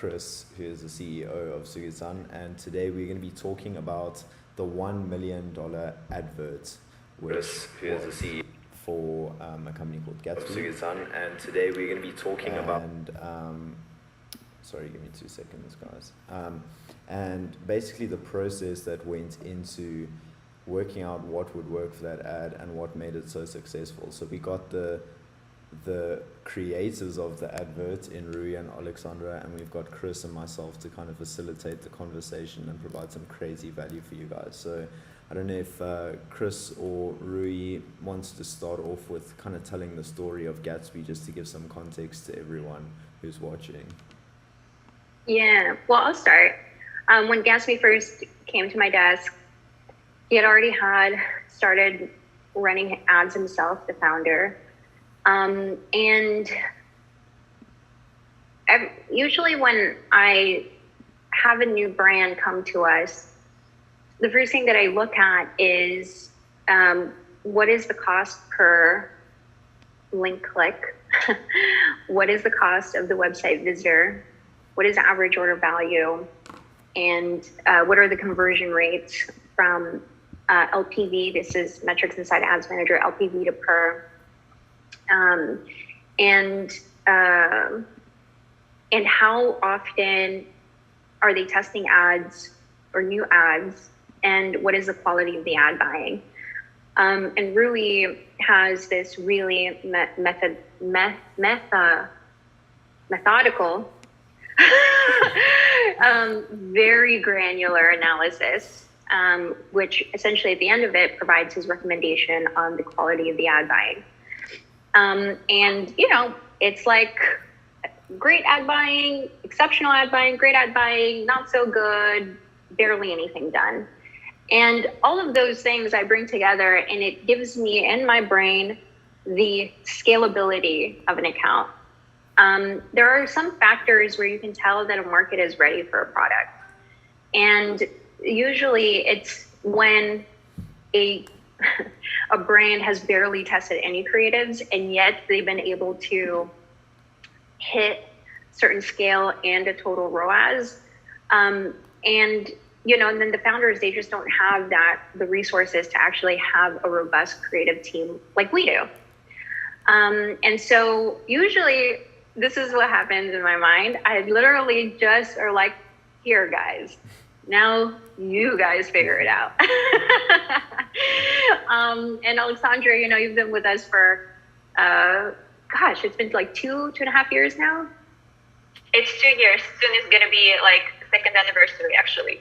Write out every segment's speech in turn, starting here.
Chris, who is the CEO of Sugatan, and today we're going to be talking about the $1 million advert, which who is the CEO for a company called Gatsby. Sugatan, and today we're going to be talking about. Sorry, give me 2 seconds, guys. And basically the process that went into working out what would work for that ad and what made it so successful. So we got the creators of the advert in Rui and Alexandra, and we've got Chris and myself to kind of facilitate the conversation and provide some crazy value for you guys. So I don't know if Chris or Rui wants to start off with kind of telling the story of Gatsby, just to give some context to everyone who's watching. Yeah, well, I'll start. When Gatsby first came to my desk, he had already started running ads himself, the founder. And usually when I have a new brand come to us, the first thing that I look at is what is the cost per link click? What is the cost of the website visitor? What is the average order value? And what are the conversion rates from LPV? This is metrics inside Ads Manager, LPV to per. And how often are they testing ads or new ads, and what is the quality of the ad buying? And Rui has this really methodical, very granular analysis, which essentially at the end of it provides his recommendation on the quality of the ad buying. And, it's like great ad buying, exceptional ad buying, great ad buying, not so good, barely anything done. And all of those things I bring together, and it gives me in my brain the scalability of an account. There are some factors where you can tell that a market is ready for a product. And usually it's when a brand has barely tested any creatives, and yet they've been able to hit certain scale and a total ROAS. And then the founders, they just don't have the resources to actually have a robust creative team like we do. And so usually this is what happens in my mind. I literally just are like, here, guys, now you guys figure it out. And Alexandra, you've been with us for, it's been like 2.5 years now. It's 2 years. Soon is going to be like second anniversary, actually.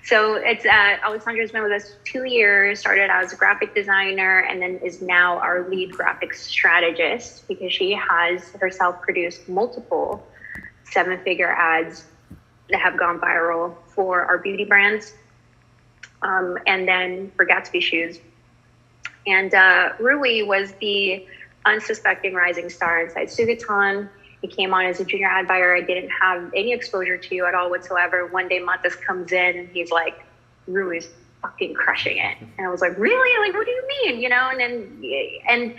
So it's Alexandra's been with us 2 years, started out as a graphic designer, and then is now our lead graphic strategist, because she has herself produced multiple 7-figure ads that have gone viral for our beauty brands, and then for Gatsby shoes. And Rui was the unsuspecting rising star inside Sugatan. He came on as a junior ad buyer. I didn't have any exposure to you at all whatsoever. One day Matas comes in and he's like, Rui's fucking crushing it. And I was like, really? Like, what do you mean? And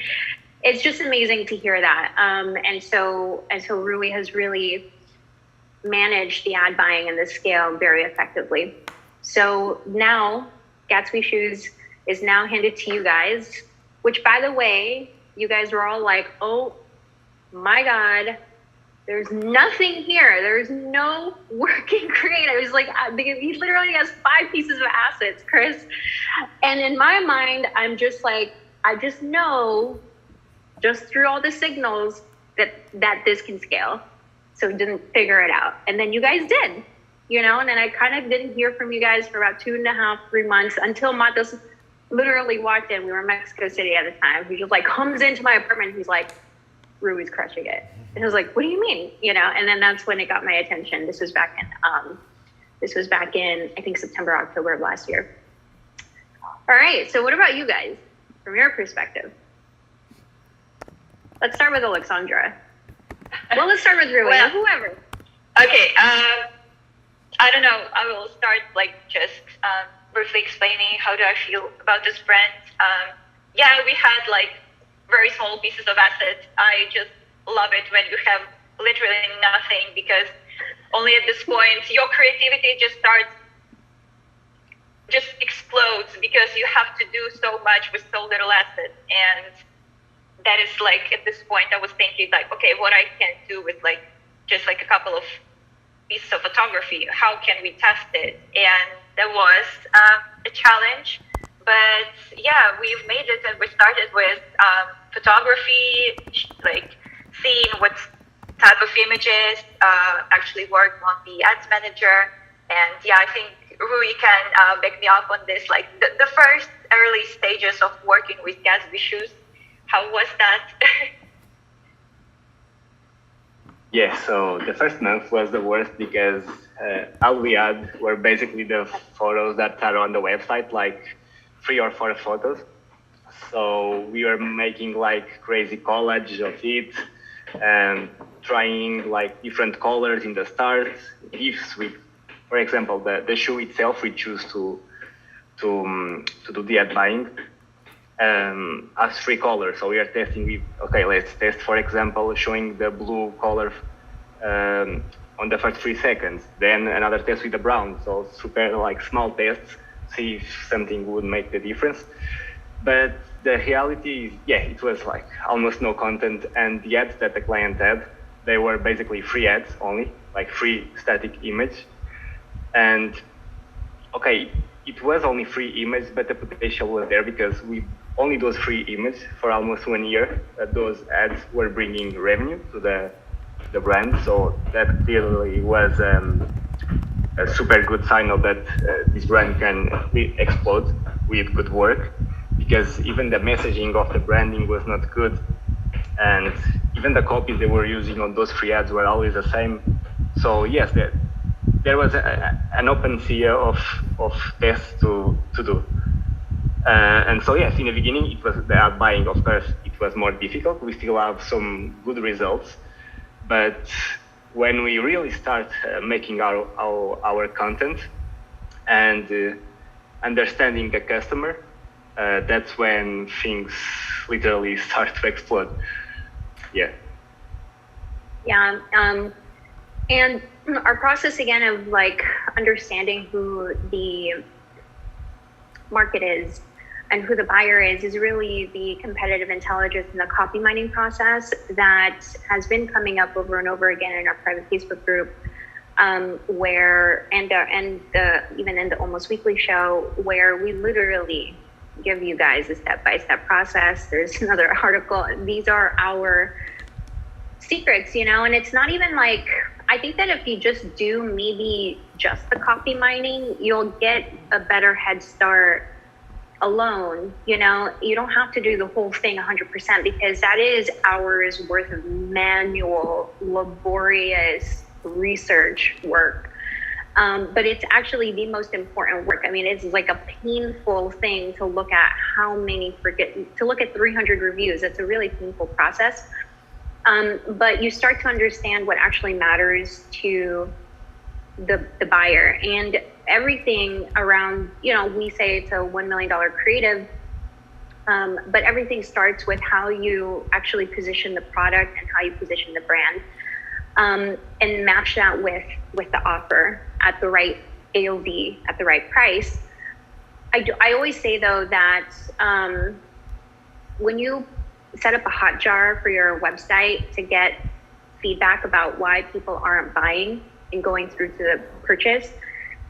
it's just amazing to hear that. And so Rui has really managed the ad buying and the scale very effectively. So now Gatsby Shoes is now handed to you guys, which, by the way, you guys were all like, oh my God, there's nothing here. There's no working creatives. Like, he literally has 5 pieces of assets, Chris. And in my mind, I'm just like, I just know, just through all the signals, that this can scale. So didn't figure it out. And then you guys did, and then I kind of didn't hear from you guys for about 2.5, 3 months, until Matas literally walked in. We were in Mexico City at the time. He just like comes into my apartment. He's like, Rui's crushing it. And I was like, what do you mean? And then that's when it got my attention. This was back in, I think, September, October of last year. All right. So what about you guys from your perspective? Let's start with Alexandra. Well, let's start with Rui, whoever. Okay. I don't know. I will start just briefly explaining how do I feel about this brand. We had very small pieces of assets. I just love it when you have literally nothing, because only at this point your creativity just explodes, because you have to do so much with so little assets. And that is like, at this point I was thinking like, okay, what I can do with like just like a couple of pieces of photography, how can we test it? And that was a challenge, but yeah, we've made it, and we started with photography, like seeing what type of images actually work on the ads manager. And yeah, I think Rui can back me up on this, like the first early stages of working with Gatsby shoes. How was that? Yeah, so the first month was the worst, because all we had were basically the photos that are on the website, like 3 or 4 photos. So we were making like crazy collage of it, and trying like different colors in the stars. If we, for example, the shoe itself, we choose to do the ad buying as 3 colors. So we are testing with, okay, let's test, for example, showing the blue color on the first 3 seconds, then another test with the brown. So super like small tests, see if something would make the difference. But the reality is, yeah, it was like almost no content, and the ads that the client had, they were basically free ads only, like free static image. And okay, it was only free image, but the potential was there, because we only those free image for almost 1 year, those ads were bringing revenue to the brand. So that clearly was a super good signal that this brand can explode with good work, because even the messaging of the branding was not good, and even the copies they were using on those free ads were always the same. So yes, there was an open sea of tests to do. And so yes, in the beginning it was the ad buying, of course, it was more difficult. We still have some good results, but when we really start making our content and understanding the customer, that's when things literally start to explode. Yeah. Yeah. And our process again of like understanding who the market is and who the buyer is really the competitive intelligence and the copy mining process that has been coming up over and over again in our private Facebook group, where even in the Almost Weekly show, where we literally give you guys a step-by-step process. There's another article. These are our secrets, and it's not even like, I think that if you just do maybe just the copy mining, you'll get a better head start alone. You don't have to do the whole thing 100%, because that is hours worth of manual, laborious research work. But it's actually the most important work. I mean, it's like a painful thing to look at to look at 300 reviews. It's a really painful process. But you start to understand what actually matters to the buyer, and everything around, we say it's a $1 million creative, but everything starts with how you actually position the product and how you position the brand, and match that with the offer at the right AOV, at the right price. I always say though that when you set up a hot jar for your website to get feedback about why people aren't buying and going through to the purchase,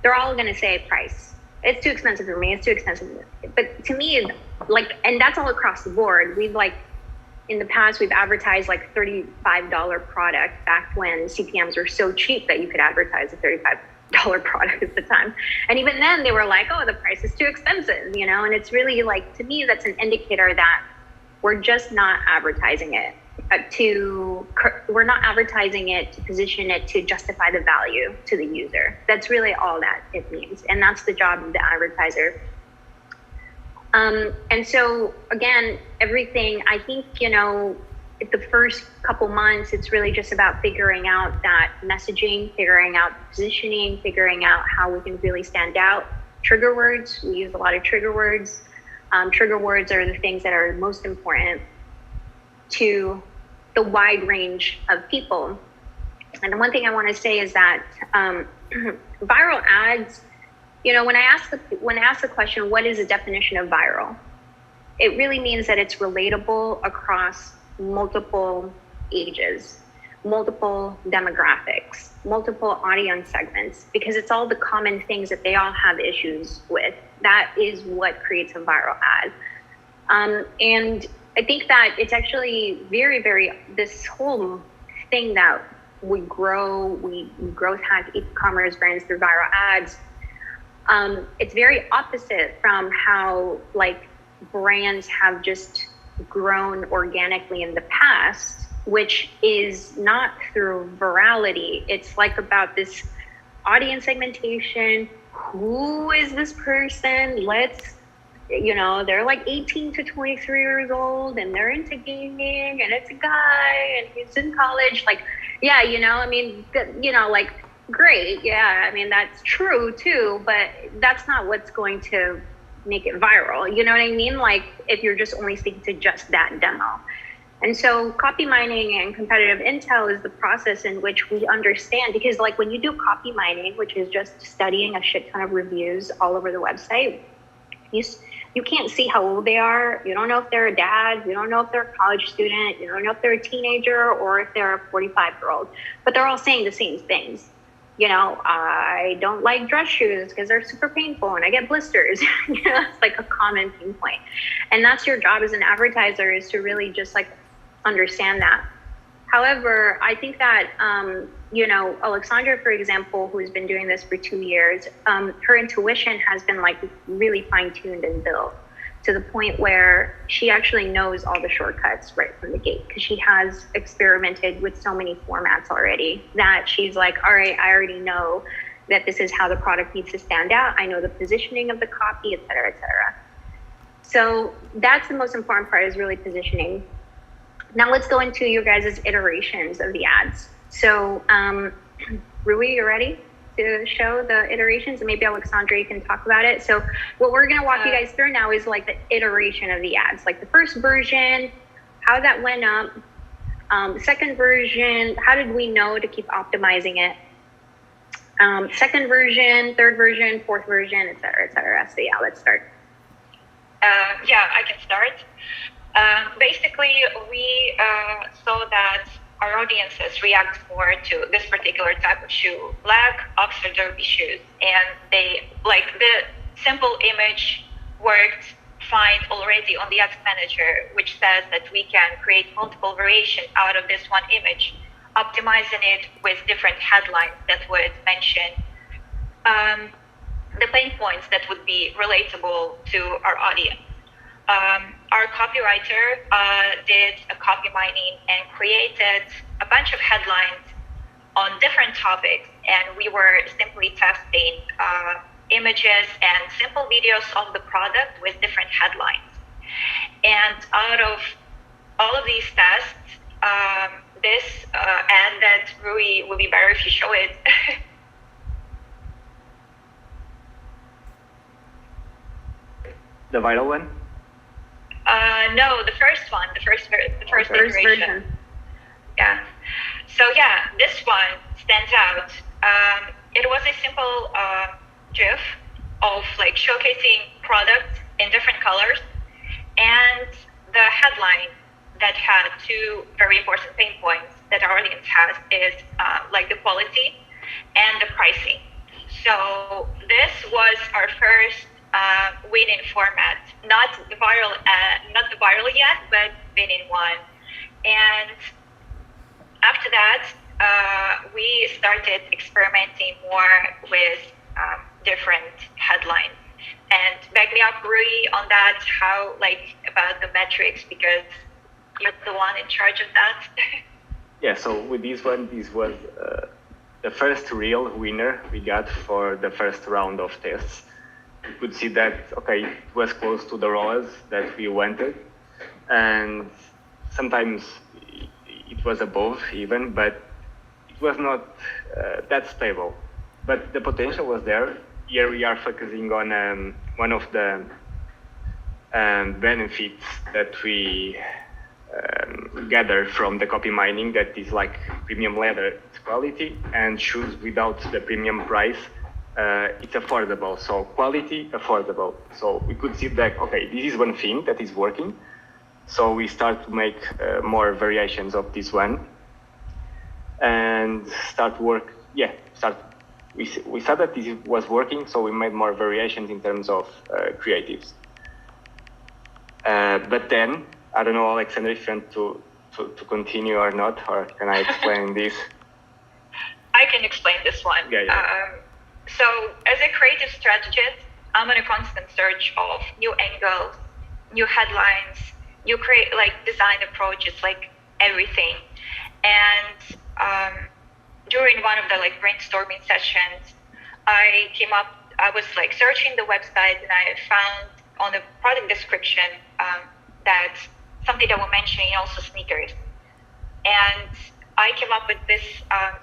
they're all going to say price. It's too expensive for me. It's too expensive. But to me, and that's all across the board. In the past, we've advertised like $35 product back when CPMs were so cheap that you could advertise a $35 product at the time. And even then they were like, oh, the price is too expensive, and it's really like, to me, that's an indicator that we're just not advertising it we're not advertising it to position it to justify the value to the user. That's really all that it means. And that's the job of the advertiser. And so again, everything, I think, the first couple months, it's really just about figuring out that messaging, figuring out positioning, figuring out how we can really stand out. Trigger words, we use a lot of trigger words. Trigger words are the things that are most important to the wide range of people. And one thing I want to say is that viral ads, when I ask the question, what is the definition of viral? It really means that it's relatable across multiple ages, multiple demographics, multiple audience segments, because it's all the common things that they all have issues with. That is what creates a viral ad. And I think that it's actually very, very, this whole thing that we growth hack e-commerce brands through viral ads. It's very opposite from how brands have just grown organically in the past, which is not through virality. It's about this audience segmentation. Who is this person? They're 18 to 23 years old and they're into gaming and it's a guy and he's in college. Great. Yeah. That's true too, but that's not what's going to make it viral. You know what I mean? If you're just only speaking to just that demo. And so copy mining and competitive intel is the process in which we understand, because when you do copy mining, which is just studying a shit ton of reviews all over the website, you can't see how old they are. You don't know if they're a dad. You don't know if they're a college student. You don't know if they're a teenager or if they're a 45-year-old, but they're all saying the same things. I don't like dress shoes because they're super painful and I get blisters. It's a common pain point. And that's your job as an advertiser, is to really just understand that. However, I think that, Alexandra, for example, who's been doing this for 2 years, her intuition has been really fine-tuned and built to the point where she actually knows all the shortcuts right from the gate, because she has experimented with so many formats already that she's all right, I already know that this is how the product needs to stand out. I know the positioning of the copy, et cetera, et cetera. So that's the most important part, is really positioning. Now let's go into your guys' iterations of the ads. So Rui, you ready to show the iterations? And maybe Alexandra, you can talk about it. So what we're gonna walk you guys through now is the iteration of the ads, the first version, how that went up, the second version, how did we know to keep optimizing it, second version, third version, fourth version, et cetera, et cetera. So yeah, let's start. I can start. Basically, we saw that our audiences react more to this particular type of shoe, black Oxford Derby shoes. And they, the simple image worked fine already on the ads manager, which says that we can create multiple variations out of this one image, optimizing it with different headlines that would mention the pain points that would be relatable to our audience. Our copywriter did a copy mining and created a bunch of headlines on different topics, and we were simply testing images and simple videos of the product with different headlines. And out of all of these tests, this ad that Rui will be better if you show it. The viral one? No, the first one, the first iteration. Yeah. So yeah, this one stands out. It was a simple GIF of showcasing products in different colors, and the headline that had two very important pain points that our audience has is the quality and the pricing. So this was our first winning format, not the viral yet, but winning one. And after that, we started experimenting more with different headlines. And back me up, Rui, on that. How about the metrics, because you're the one in charge of that. Yeah. So with this one, this was the first real winner we got for the first round of tests. You could see that, it was close to the ROAS that we wanted. And sometimes it was above even, but it was not that stable. But the potential was there. Here we are focusing on one of the benefits that we gather from the copy mining that is like premium leather quality and shoes without the premium price. It's affordable. So quality, affordable. So we could see that, okay, this is one thing that is working. So we start to make more variations of this one and we saw that this was working, so we made more variations in terms of creatives. But then, I don't know, Alexander, if you want to continue or not, or can I explain this? I can explain this one. Yeah. So as a creative strategist, I'm on a constant search of new angles, new headlines, new design approaches, like everything. And during one of the brainstorming sessions, I was searching the website, and I found on the product description that something that we're mentioning, also sneakers. And I came up with this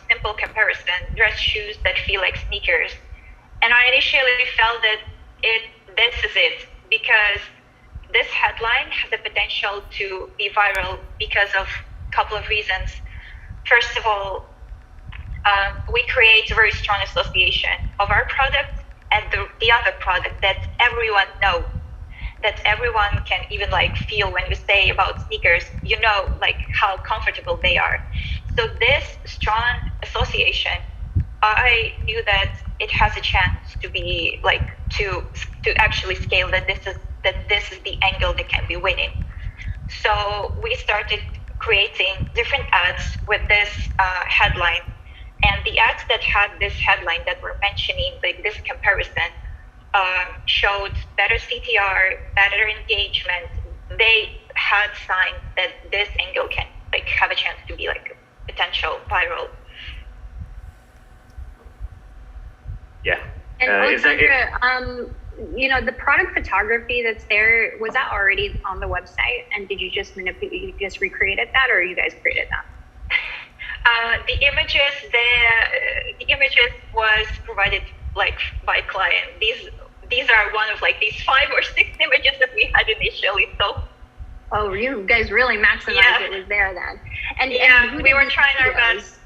simple comparison: dress shoes that feel like sneakers. And I initially felt that this is it, because this headline has the potential to be viral because of a couple of reasons. First of all, we create a very strong association of our product and the other product that everyone knows, that everyone can even feel when you say about sneakers, how comfortable they are. So this strong association, I knew that it has a chance to be to actually scale, that this is the angle that can be winning. So we started creating different ads with this headline, and the ads that had this headline that we're mentioning, this comparison, showed better CTR, better engagement. They had signs that this angle can have a chance to be potential viral. Yeah. And Alexandra, the product photography that's there, was that already on the website? And did you just recreated that, or you guys created that? The images was provided by client. These are one of these 5 or 6 images that we had initially. So. Oh, you guys really maximized it was there then. And we were trying our best.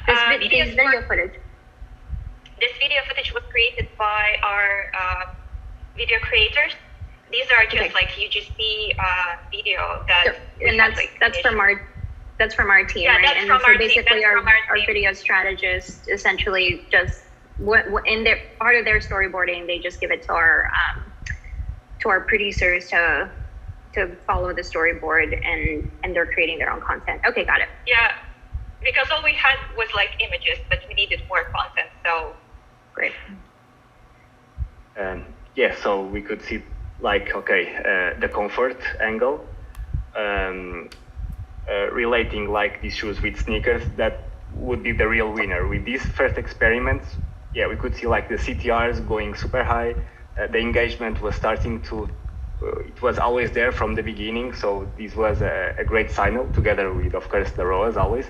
This video footage. This video footage was created by our video creators. These are just UGC video that. And that's from our team, yeah, right? That's and from so our basically team. our video strategist essentially just in their part of their storyboarding, they just give it to our producers to follow the storyboard, and they're creating their own content. Okay, got it. Yeah, because all we had was images, but we needed more content. So great. So we could see the comfort angle, relating these shoes with sneakers, that would be the real winner. With these first experiments, we could see the CTRs going super high. The engagement was starting to, it was always there from the beginning. So this was a great signal, together with, of course, the ROAS always.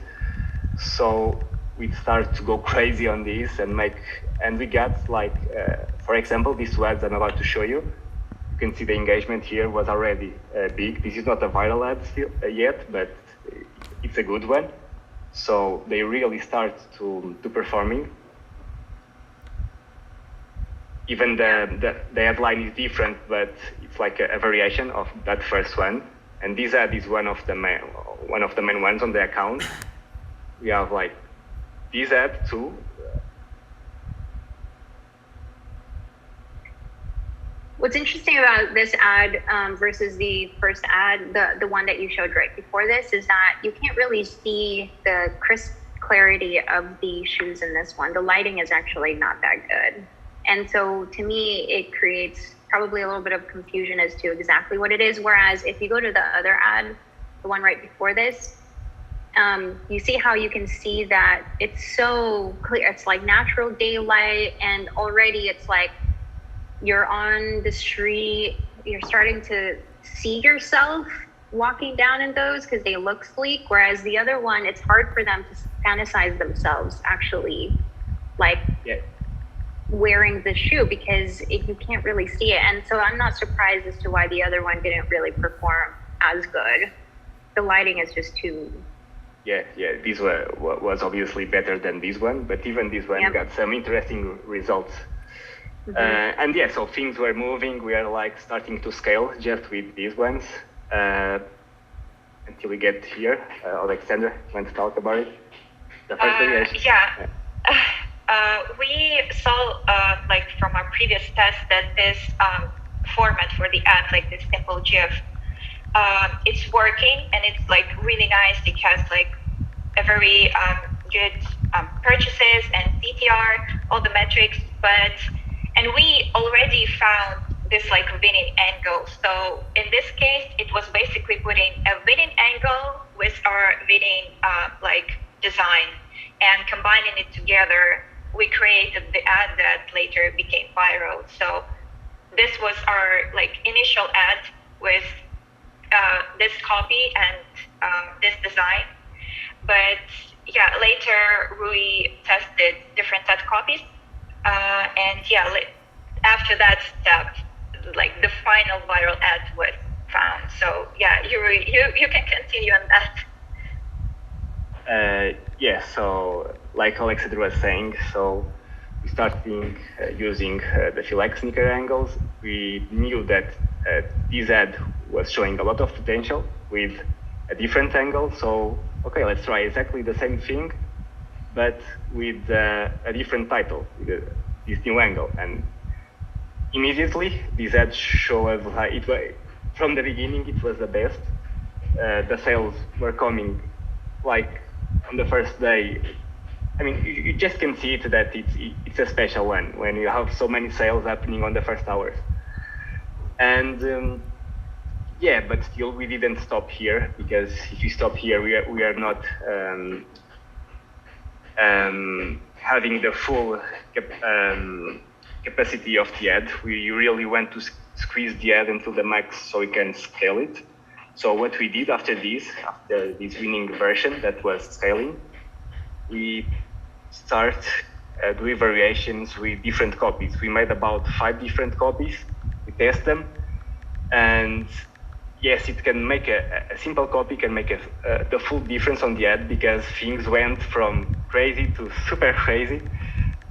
So we started to go crazy on this and we got for example, these ads I'm about to show you. You can see the engagement here was already big. This is not a viral ad still yet, but it's a good one. So they really start to performing. Even the headline is different, but it's a variation of that first one. And this ad is one of the main ones on the account. We have this ad too. What's interesting about this ad versus the first ad, the one that you showed right before this, is that you can't really see the crisp clarity of the shoes in this one. The lighting is actually not that good. And so to me, it creates probably a little bit of confusion as to exactly what it is. Whereas if you go to the other ad, the one right before this, you see how you can see that it's so clear. It's natural daylight, and already it's you're on the street, you're starting to see yourself walking down in those because they look sleek. Whereas the other one, it's hard for them to fantasize themselves actually wearing the shoe, because you can't really see it. And so I'm not surprised as to why the other one didn't really perform as good. the lighting is just too. Yeah, this was obviously better than this one, but even this one got some interesting results. And yeah, so things were moving. We are like starting to scale just with these ones until we get here. Alexandra, want to talk about it? The first variation. We saw like from our previous test that this format for the ad, like this simple GIF, it's working and it's like really nice. It has like a very good purchases and CTR, all the metrics, and we already found this like winning angle. So in this case, it was basically putting a winning angle with our winning like design and combining it together. We created the ad that later became viral. So this was our like initial ad with this copy and this design. But yeah, later we tested different ad copies, and yeah, after that step, like the final viral ad was found. So yeah, you can continue on that. Yeah, so like Alexandra was saying, so we started using the Philex sneaker angles. We knew that this ad was showing a lot of potential with a different angle. So, okay, let's try exactly the same thing, but with a different title, with this new angle. And immediately, this ad showed from the beginning, it was the best. The sales were coming like on the first day. I mean, you just can see it that it's a special one when you have so many sales happening on the first hours. And yeah, but still we didn't stop here, because if you stop here, we are not having the full capacity of the ad. We really want to squeeze the ad until the max so we can scale it. So what we did after this winning version that was scaling, we start doing variations with different copies. We made about 5 different copies. We test them, and yes, it can make a simple copy can make the full difference on the ad, because things went from crazy to super crazy.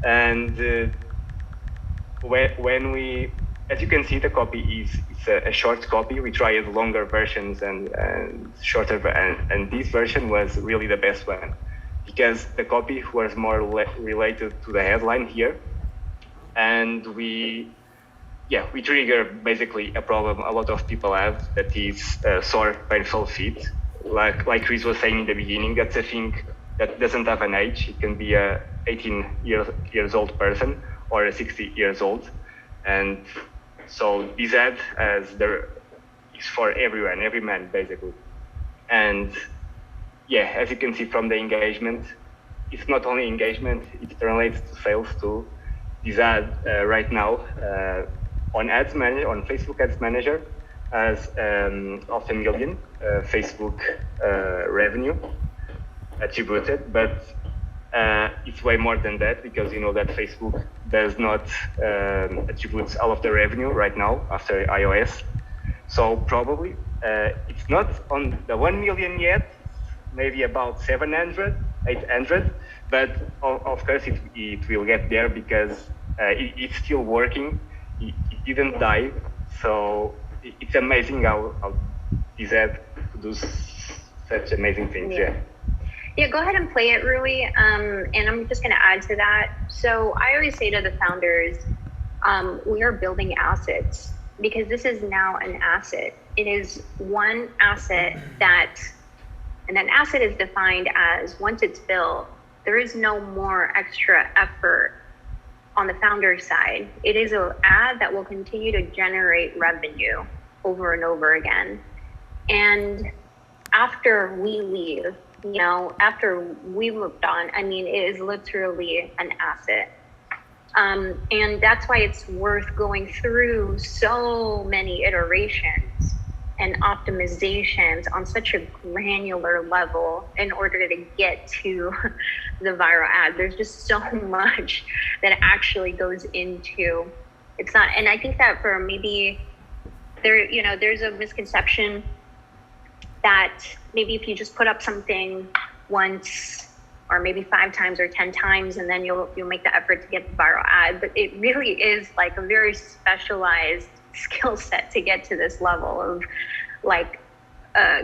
And when we, as you can see, the copy it's a short copy. We tried longer versions and shorter, and this version was really the best one, because the copy was more related to the headline here, and we trigger basically a problem a lot of people have, that is sore, painful feet. Like Chris was saying in the beginning, that's a thing that doesn't have an age. It can be a 18 years old person or a 60 years old, and so this ad is for everyone, every man basically. And yeah, as you can see from the engagement, it's not only engagement, it translates to sales too. This ad right now on Ads Manager, on Facebook Ads Manager, has 500,000 Facebook revenue attributed, but it's way more than that, because you know that Facebook does not attribute all of the revenue right now after iOS. So probably it's not on the 1 million yet, maybe about 700, 800, but of course it will get there, because it's still working. It didn't die. So it's amazing how this ad does such amazing things. Yeah, go ahead and play it, Rui. And I'm just going to add to that. So I always say to the founders, we are building assets, because this is now an asset. It is one asset and an asset is defined as, once it's built, there is no more extra effort on the founder side. It is an ad that will continue to generate revenue over and over again. And after we leave, after we moved on, I mean, it is literally an asset. And that's why it's worth going through so many iterations and optimizations on such a granular level in order to get to the viral ad. There's just so much that actually goes into it's not. And I think that for maybe there's a misconception that maybe if you just put up something once or maybe 5 times or 10 times, and then you'll make the effort to get the viral ad. But it really is like a very specialized skill set to get to this level of like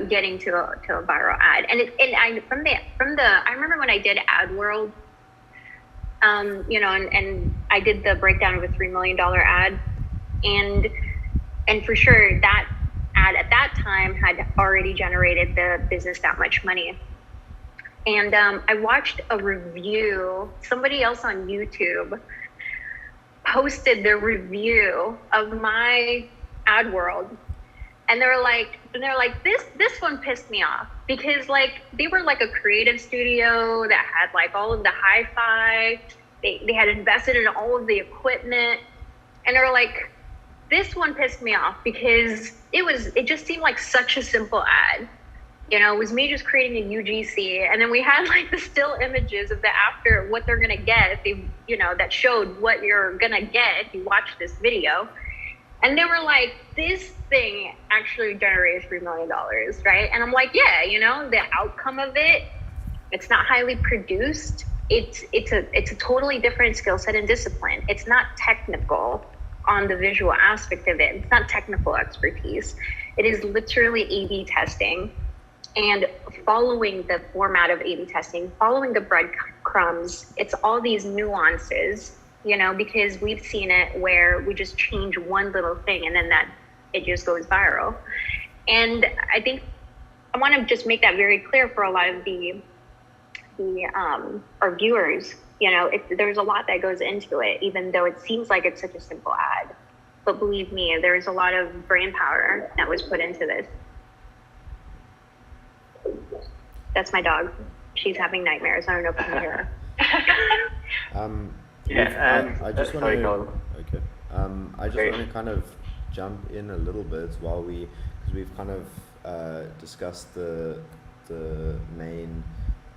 getting to a viral ad. And I remember when I did AdWorld, and I did the breakdown of a $3 million ad, and for sure that ad at that time had already generated the business that much money. And I watched a review, somebody else on YouTube posted the review of my AdWorld, and they're like, this one pissed me off because like they were like a creative studio that had like all of the hi-fi, they had invested in all of the equipment, and they're like, this one pissed me off because it just seemed like such a simple ad. It was me just creating a UGC, and then we had like the still images of the after, what they're gonna get if they, that showed what you're gonna get if you watch this video. And they were like, this thing actually generated $3 million, right? And I'm like, yeah, the outcome of it, it's not highly produced. It's a totally different skill set and discipline. It's not technical on the visual aspect of it. It's not technical expertise. It is literally A/B testing and following the format of A/B testing, following the breadcrumbs. It's all these nuances, because we've seen it where we just change one little thing and then it just goes viral. And I think I want to just make that very clear for a lot of our viewers. There's a lot that goes into it, even though it seems like it's such a simple ad. But believe me, there's a lot of brain power that was put into this. That's my dog. She's having nightmares. I don't know if you can hear her. I just want to. Okay. I just want to kind of jump in a little bit because we've kind of discussed the main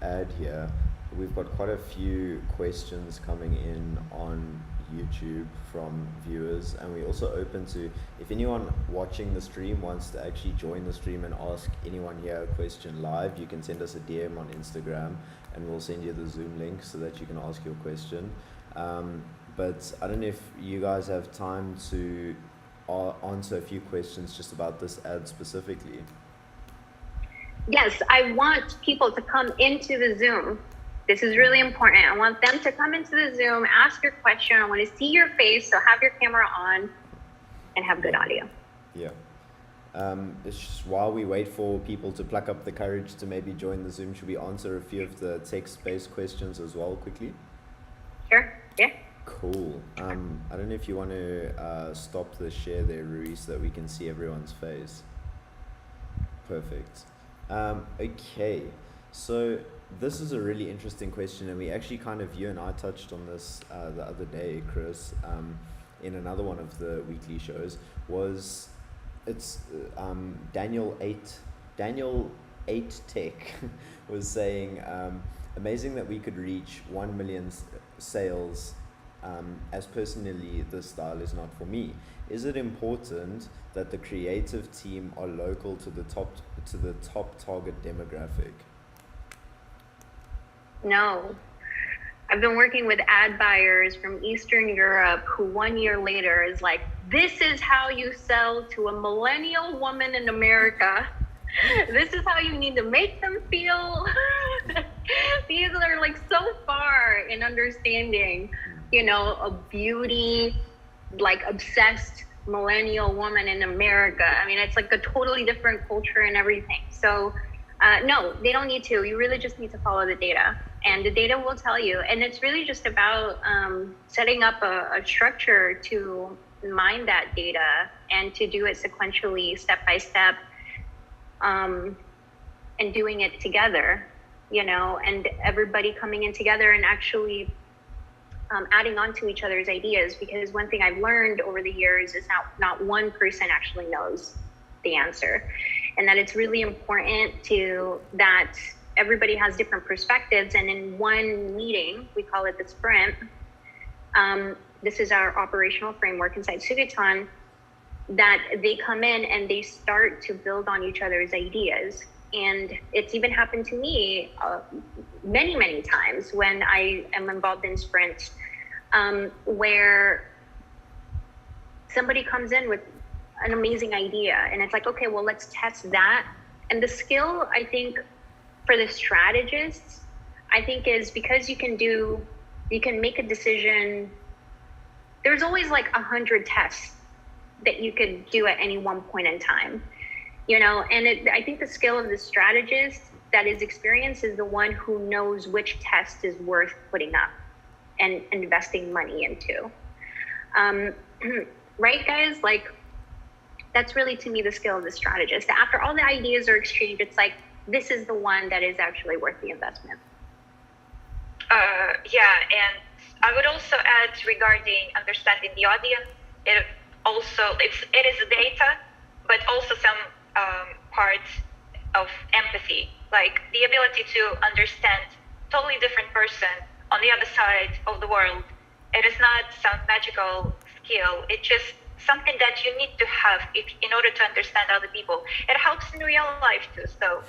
ad here. We've got quite a few questions coming in on YouTube from viewers, and we're also open to, if anyone watching the stream wants to actually join the stream and ask anyone here a question live, you can send us a DM on Instagram and we'll send you the Zoom link so that you can ask your question. But I don't know if you guys have time to answer a few questions just about this ad specifically. Yes, I want people to come into the Zoom. This is really important. I want them to come into the Zoom, ask your question. I want to see your face, so have your camera on and have good audio. Yeah. It's just while we wait for people to pluck up the courage to maybe join the Zoom, should we answer a few of the text-based questions as well quickly? Sure, yeah. Cool. I don't know if you want to stop the share there, Rui, so that we can see everyone's face. Perfect. Okay, so this is a really interesting question, and we actually you and I touched on this the other day, Chris, in another one of the weekly shows. It's Daniel 8 Tech was saying, amazing that we could reach 1 million sales, as personally this style is not for me. Is it important that the creative team are local to the top target demographic? No. I've been working with ad buyers from Eastern Europe who 1 year later is like, this is how you sell to a millennial woman in America. This is how you need to make them feel. These are like so far in understanding, a beauty, like obsessed millennial woman in America. I mean, it's like a totally different culture and everything. So no, they don't need to. You really just need to follow the data, and the data will tell you. And it's really just about setting up a structure to mine that data and to do it sequentially, step by step, and doing it together, and everybody coming in together and actually adding on to each other's ideas. Because one thing I've learned over the years is not one person actually knows the answer, and that it's really important that everybody has different perspectives. And in one meeting, we call it the sprint, this is our operational framework inside Sugatan, that they come in and they start to build on each other's ideas. And it's even happened to me many, many times when I am involved in sprints where somebody comes in with an amazing idea and it's like, okay, well, let's test that. And the skill, I think, for the strategists, I think is because you can make a decision. There's always like 100 tests that you could do at any one point in time, and I think the skill of the strategist that is experienced is the one who knows which test is worth putting up and investing money into. Right, guys? Like, that's really, to me, the skill of the strategist. After all the ideas are exchanged, it's like, this is the one that is actually worth the investment. Yeah, and I would also add regarding understanding the audience, it is data, but also some parts of empathy, like the ability to understand totally different person on the other side of the world. It is not some magical skill. It's just something that you need to have in order to understand other people. It helps in real life too. So.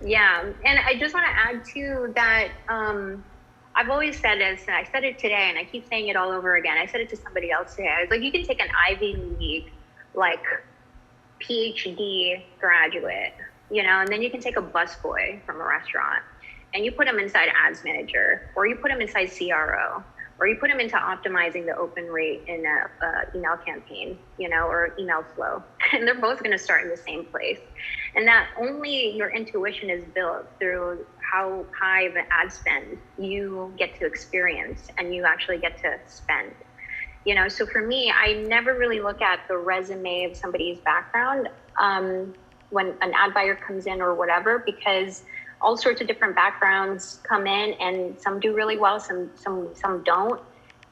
Yeah, and I just want to add to that. I've always said this, and I said it today, and I keep saying it all over again. I said it to somebody else today. I was like, you can take an Ivy League, like, PhD graduate, and then you can take a busboy from a restaurant, and you put them inside ads manager, or you put them inside CRO, or you put them into optimizing the open rate in a email campaign, or email flow, and they're both going to start in the same place. And that only your intuition is built through how high of an ad spend you get to experience and you actually get to spend. So for me, I never really look at the resume of somebody's background when an ad buyer comes in or whatever, because all sorts of different backgrounds come in, and some do really well, some don't.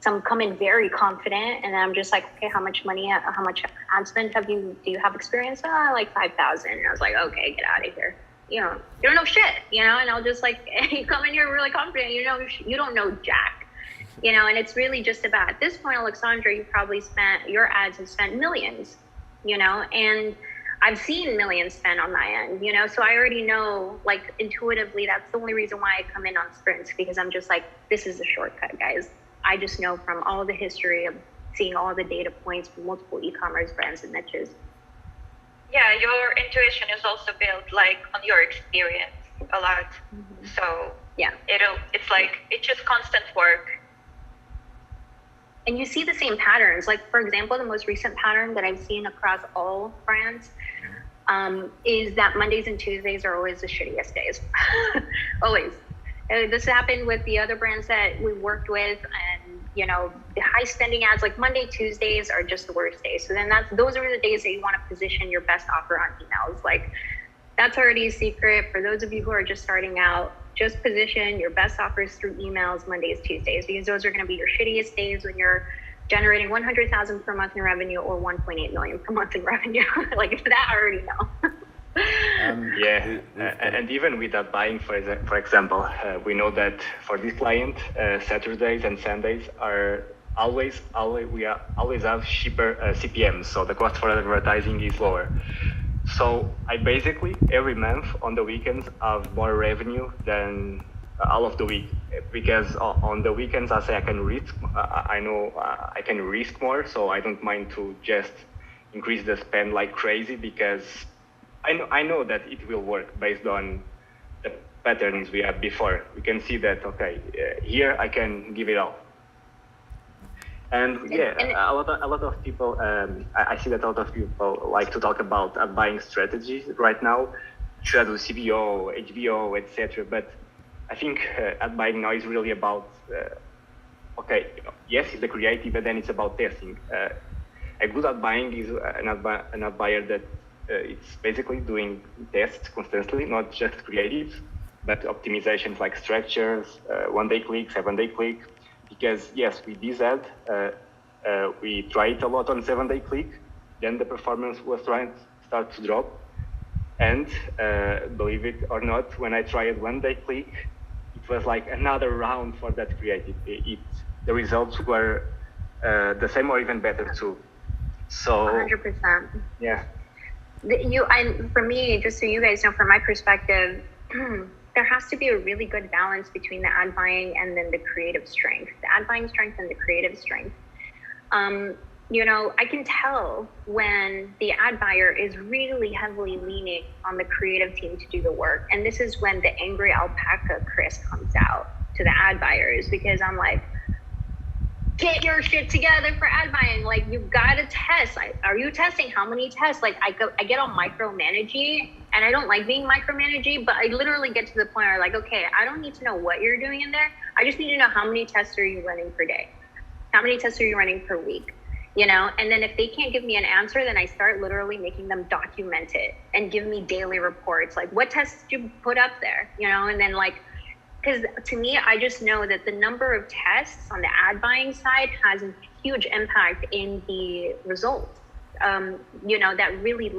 Some come in very confident, and I'm just like, okay, how much ad spend do you have experience? Like 5,000. And I was like, okay, get out of here. You don't know shit, and I'll just like, you come in here really confident, you don't know jack, and it's really just about, at this point, Alexandra, your ads have spent millions, and I've seen millions spent on my end, so I already know, like, intuitively, that's the only reason why I come in on sprints, because I'm just like, this is a shortcut, guys. I just know from all the history of seeing all the data points from multiple e-commerce brands and niches. Yeah, your intuition is also built like on your experience a lot. Mm-hmm. So yeah, it's just constant work. And you see the same patterns. Like, for example, the most recent pattern that I've seen across all brands is that Mondays and Tuesdays are always the shittiest days. Always. This happened with the other brands that we worked with, and the high spending ads, like Monday, Tuesdays are just the worst days. So then those are the days that you want to position your best offer on emails. Like, that's already a secret for those of you who are just starting out. Just position your best offers through emails Mondays, Tuesdays, because those are going to be your shittiest days when you're generating 100,000 per month in revenue or 1.8 million per month in revenue. Like, that I already know. And even with that buying, for example, we know that for this client, Saturdays and Sundays are always have cheaper CPMs, so the cost for advertising is lower. So I basically every month on the weekends have more revenue than all of the week, because on the weekends I say I can risk. I know I can risk more, so I don't mind to just increase the spend like crazy, because I know that it will work based on the patterns we had before. We can see that, okay, here I can give it all. And a lot of people, I see that a lot of people like to talk about ad buying strategies right now, should I do CBO, HBO, etc. But I think ad buying now is really about, yes, it's the creative, but then it's about testing. A good ad buying is an ad buyer that it's basically doing tests constantly, not just creative, but optimizations like structures, 1 day click, 7 day click. Because yes, with this ad, we tried a lot on 7 day click, then the performance was start to drop. And believe it or not, when I tried 1 day click, it was like another round for that creative. The results were the same or even better too. So 100%. Yeah. For me, just so you guys know, from my perspective, there has to be a really good balance between the ad buying and then the creative strength, the ad buying strength and the creative strength. I can tell when the ad buyer is really heavily leaning on the creative team to do the work. And this is when the angry alpaca Chris comes out to the ad buyers, because I'm like, get your shit together for ad buying. Like, you've got to test. Are you testing? How many tests? Like, I get on micromanaging, and I don't like being micromanaging, but I literally get to the point where, like, okay, I don't need to know what you're doing in there. I just need to know how many tests are you running per day? How many tests are you running per week? And then if they can't give me an answer, then I start literally making them document it and give me daily reports. Like, what tests did you put up there? And then, like, because to me, I just know that the number of tests on the ad buying side has a huge impact in the results. That really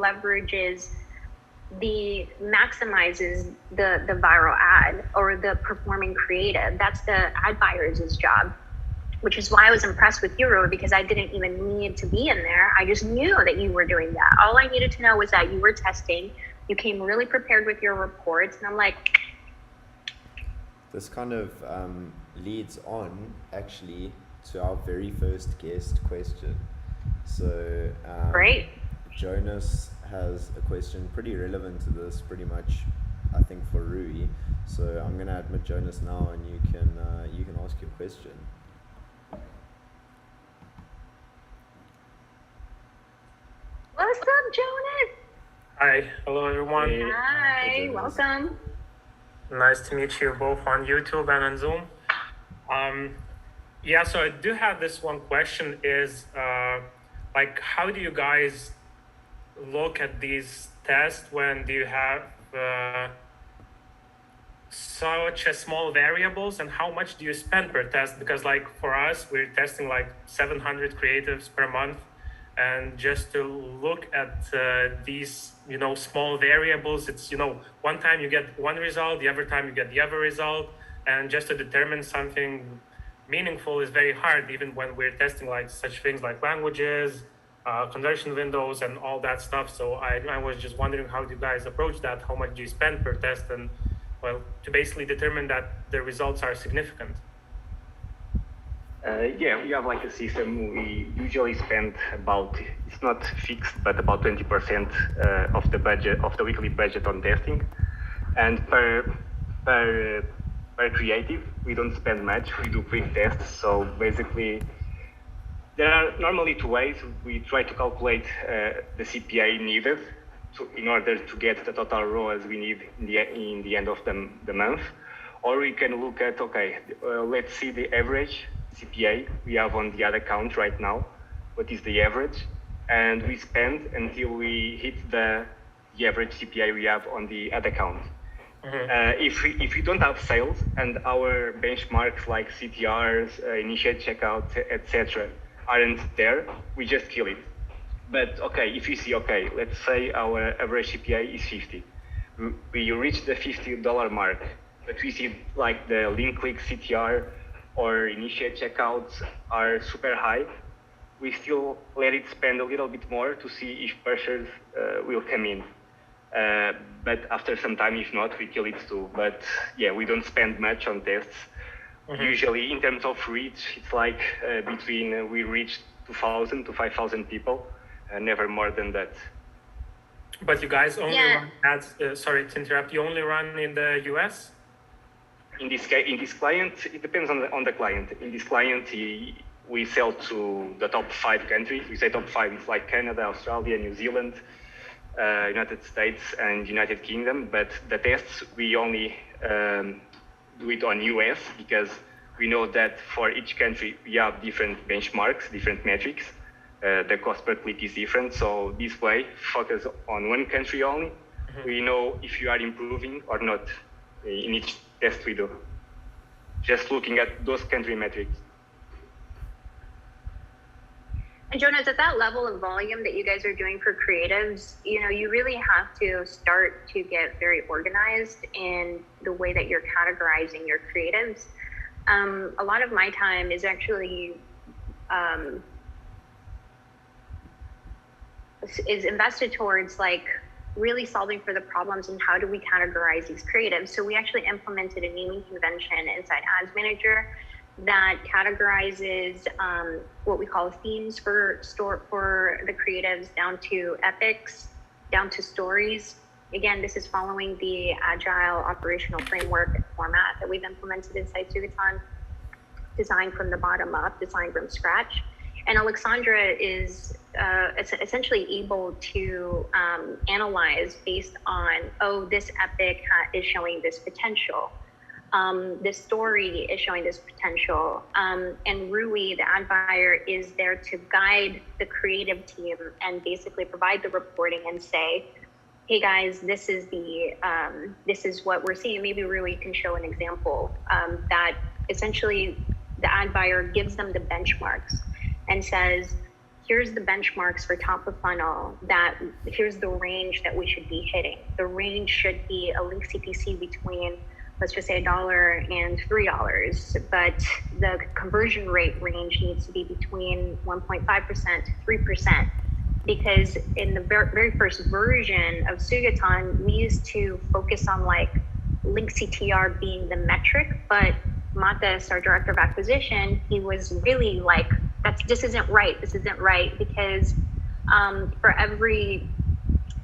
maximizes the viral ad or the performing creative. That's the ad buyer's job, which is why I was impressed with you, because I didn't even need to be in there. I just knew that you were doing that. All I needed to know was that you were testing. You came really prepared with your reports, and I'm like, this kind of leads on actually to our very first guest question. So great. Jonas has a question pretty relevant to this, pretty much, I think, for Rui. So I'm gonna admit Jonas now, and you can ask your question. What's up, Jonas? Hi, hello everyone. Hi, welcome. Nice to meet you both on YouTube and on Zoom. So I do have this one question is, how do you guys look at these tests when do you have such a small variables, and how much do you spend per test? Because for us, we're testing 700 creatives per month. And just to look at these, small variables, it's, one time you get one result, the other time you get the other result. And just to determine something meaningful is very hard, even when we're testing such things like languages, conversion windows, and all that stuff. So I was just wondering, how do you guys approach that? How much do you spend per test? And, to basically determine that the results are significant. We have a system. We usually spend about, it's not fixed, but about 20% of the budget, of the weekly budget on testing. And per creative, we don't spend much. We do quick tests. So basically, there are normally two ways. We try to calculate the CPA needed in order to get the total ROAS we need in the end of the month. Or we can look at, let's see the average CPA we have on the ad account right now. What is the average? And we spend until we hit the average CPA we have on the ad account. Mm-hmm. If we don't have sales and our benchmarks like CTRs, initiate checkouts, etc., aren't there, we just kill it. But if you see, let's say our average CPA is 50. We reach the $50 mark, but we see the link click CTR or initiate checkouts are super high. We still let it spend a little bit more to see if pressures will come in. But after some time, if not, we kill it too. But we don't spend much on tests. Mm-hmm. Usually, in terms of reach, it's between we reach 2,000 to 5,000 people, never more than that. But you guys only run ads, sorry to interrupt, you only run in the US? In this client, it depends on the client. In this client, we sell to the top 5 countries. We say top 5, it's Canada, Australia, New Zealand, United States, and United Kingdom. But the tests, we only do it on US because we know that for each country, we have different benchmarks, different metrics. The cost per click is different. So this way, focus on one country only. Mm-hmm. We know if you are improving or not in each test we do. Just looking at those country metrics. And Jonas, at that level of volume that you guys are doing for creatives, you really have to start to get very organized in the way that you're categorizing your creatives. A lot of my time is actually is invested towards like really solving for the problems and how do we categorize these creatives. So we actually implemented a naming convention inside Ads Manager that categorizes what we call themes for the creatives, down to epics, down to stories. Again, this is following the agile operational framework format that we've implemented inside Sugatan, designed from the bottom up, designed from scratch. And Alexandra is essentially able to analyze based on, oh, this epic is showing this potential. This story is showing this potential. And Rui, the ad buyer, is there to guide the creative team and basically provide the reporting and say, hey guys, this is what we're seeing. Maybe Rui can show an example that essentially the ad buyer gives them the benchmarks and says, here's the benchmarks for top of funnel, here's the range that we should be hitting. The range should be a link CPC between, let's just say $1 and $3, but the conversion rate range needs to be between 1.5% to 3%. Because in the very first version of Sugatan, we used to focus on like link CTR being the metric, but Matas, our director of acquisition, he was really like, this isn't right, because for every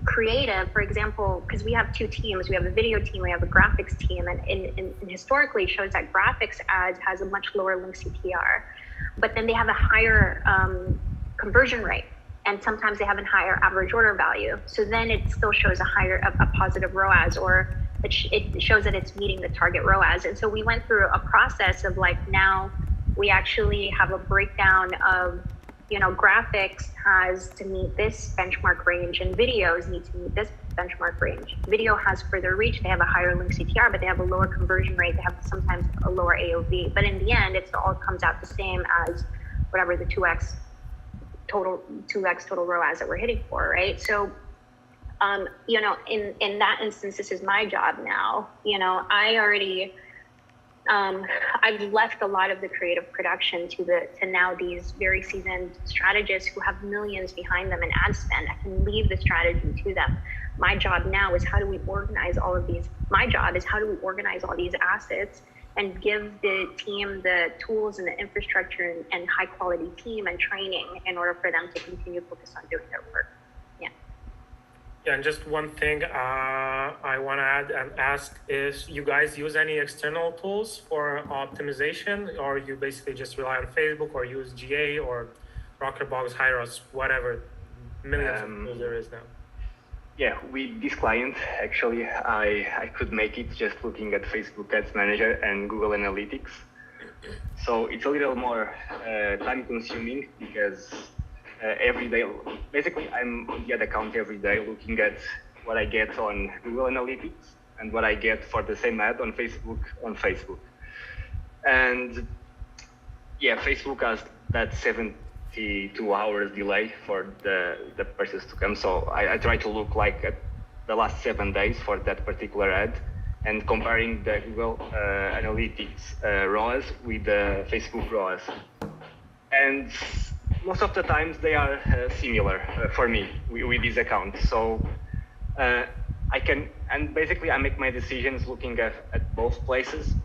creative, for example, because we have two teams, we have a video team, we have a graphics team, and historically shows that graphics ads has a much lower link CTR, but then they have a higher conversion rate, and sometimes they have a higher average order value. So then it still shows a positive ROAS, or it shows that it's meeting the target ROAS. And so we went through a process of like, now we actually have a breakdown of, graphics has to meet this benchmark range and videos need to meet this benchmark range. Video has further reach, they have a higher link CTR, but they have a lower conversion rate, they have sometimes a lower AOV. But in the end, it all comes out the same as whatever the 2x total ROAS that we're hitting for, right? So in that instance, this is my job now. I've left a lot of the creative production to now these very seasoned strategists who have millions behind them in ad spend. I can leave the strategy to them. My job now is how do we organize all these assets and give the team the tools and the infrastructure and high quality team and training in order for them to continue focus on doing their work. Yeah, and just one thing I want to add and ask is, you guys use any external tools for optimization, or you basically just rely on Facebook or use GA or Rockerbox, Hyros, whatever, millions of tools there is now? Yeah, with this client, actually, I could make it just looking at Facebook Ads Manager and Google Analytics. So it's a little more time consuming because every day, basically I'm on the ad account every day looking at what I get on Google Analytics and what I get for the same ad on Facebook. And yeah, Facebook has that 72 hours delay for the purchase to come. So I try to look like at the last 7 days for that particular ad and comparing the Google Analytics ROAS with the Facebook ROAS. And most of the times they are similar for me with this account. So I make my decisions looking at both places.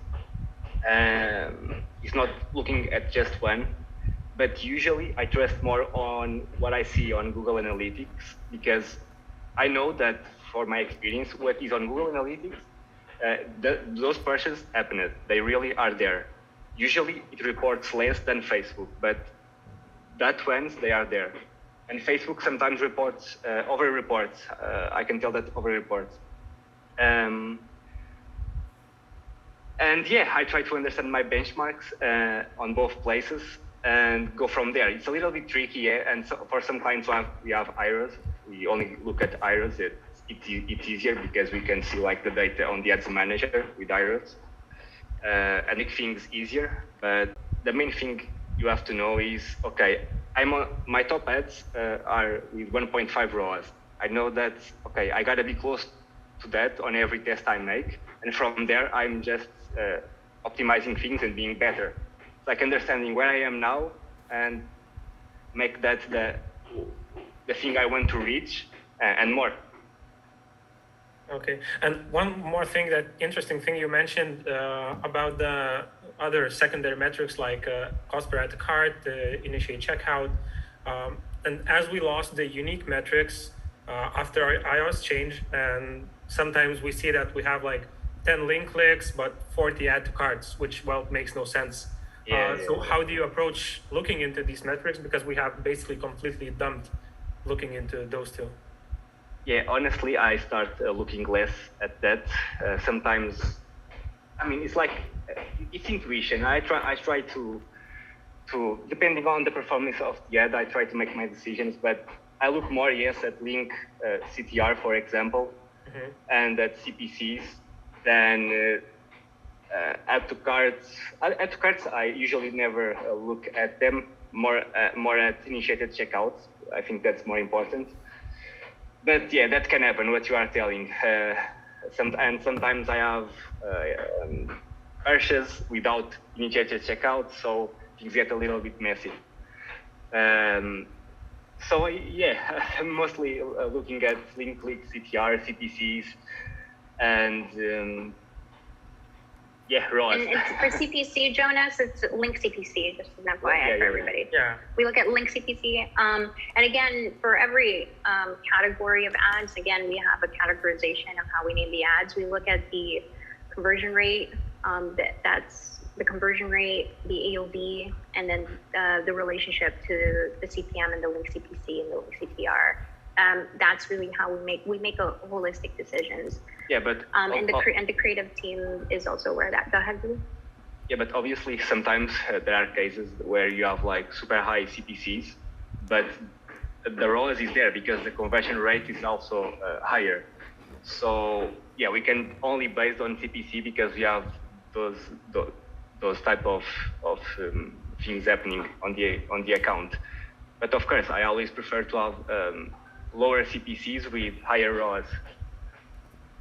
It's not looking at just one, but usually I trust more on what I see on Google Analytics, because I know that for my experience, what is on Google Analytics, those purchases happened. They really are there. Usually it reports less than Facebook, but that ones, they are there. And Facebook sometimes over-reports. I can tell that over-reports. And yeah, I try to understand my benchmarks on both places and go from there. It's a little bit tricky, yeah? And so for some clients we have IROs. We only look at IROs. It's easier because we can see like the data on the ads manager with IROs. And make things easier. But the main thing you have to know is, okay, my top ads are with 1.5 ROAS. I know that, okay, I gotta be close to that on every test I make. And from there, I'm just optimizing things and being better. It's like understanding where I am now and make that the thing I want to reach, and more. Okay, and one more thing, that interesting thing you mentioned about the other secondary metrics like cost per add to cart, initiate checkout, and as we lost the unique metrics after our iOS change, and sometimes we see that we have like 10 link clicks but 40 add to carts, which, well, makes no sense. So how do you approach looking into these metrics, because we have basically completely dumped looking into those two? Yeah, honestly, I start looking less at that. Sometimes, I mean, it's like it's intuition. I try to depending on the performance of the ad, I try to make my decisions. But I look more, yes, at link CTR, for example, and at CPCs than add to carts. Add to carts, I usually never look at them. More at initiated checkouts. I think that's more important. But yeah, that can happen, what you are telling. Sometimes I have purchases without initiated checkout, so things get a little bit messy. So yeah, I'm mostly looking at link click, CTR, CPCs, and ROAS. And it's for CPC, Jonas, it's link CPC, just an FYI for everybody. Yeah. We look at link CPC. And again, for every category of ads, again, we have a categorization of how we name the ads. We look at the conversion rate, that's the conversion rate, the AOV, and then the relationship to the CPM and the link CPC and the link CTR. That's really how we make a holistic decisions. Yeah, but and the creative team is also where that. Go ahead, Blue. Yeah, but obviously sometimes there are cases where you have like super high CPCs, but the ROAS is there because the conversion rate is also higher. So yeah, we can only based on CPC because we have those type of things happening on the account. But of course, I always prefer to have lower CPCs with higher ROAS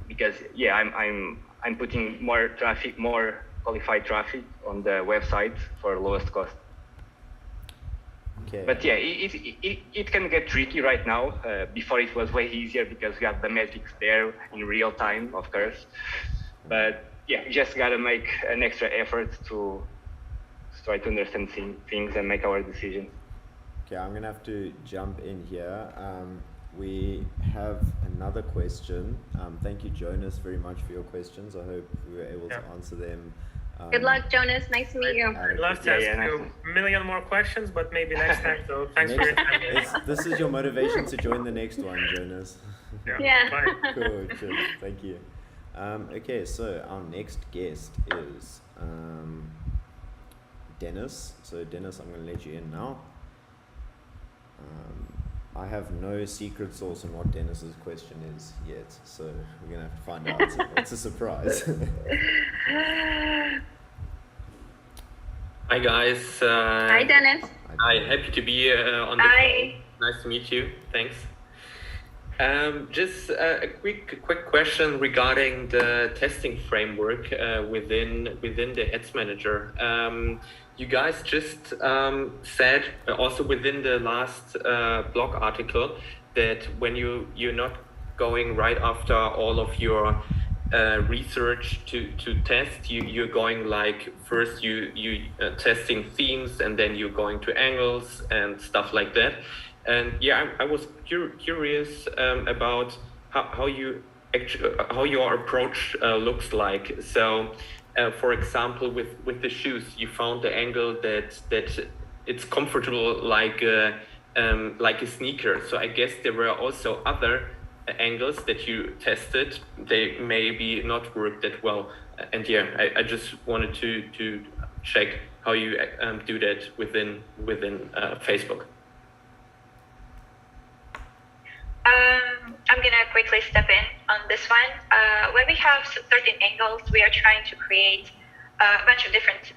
because yeah, I'm putting more traffic, more qualified traffic on the website for lowest cost. Okay. But yeah, it can get tricky right now. Before it was way easier because we have the metrics there in real time, of course. But yeah, you just gotta make an extra effort to try to understand things and make our decisions. Okay, I'm gonna have to jump in here. We have another question. Thank you, Jonas, very much for your questions. I hope we were able to answer them. Good luck, Jonas. Nice to meet you. I'd love to ask you a million more questions, but maybe next time. So thanks for your time. This is your motivation to join the next one, Jonas. Yeah. Bye. Cool, thank you. Okay, so our next guest is Dennis. So Dennis, I'm going to let you in now. I have no secret sauce on what Dennis's question is yet, so we're going to have to find out. It's a surprise. Hi guys. Hi, Dennis. Hi, happy to be on the Hi. call. Nice to meet you. Thanks. Just a quick question regarding the testing framework within the Ads Manager. You guys just said also within the last blog article that when you're not going right after all of your research to test, you're going like first you testing themes and then you're going to angles and stuff like that. And yeah, I was curious about how your approach looks like. So, for example, with the shoes, you found the angle that it's comfortable like a sneaker. So I guess there were also other angles that you tested. They maybe not work that well. And yeah, I just wanted to check how you do that within Facebook. I'm going to quickly step in on this one. When we have certain angles, we are trying to create a bunch of different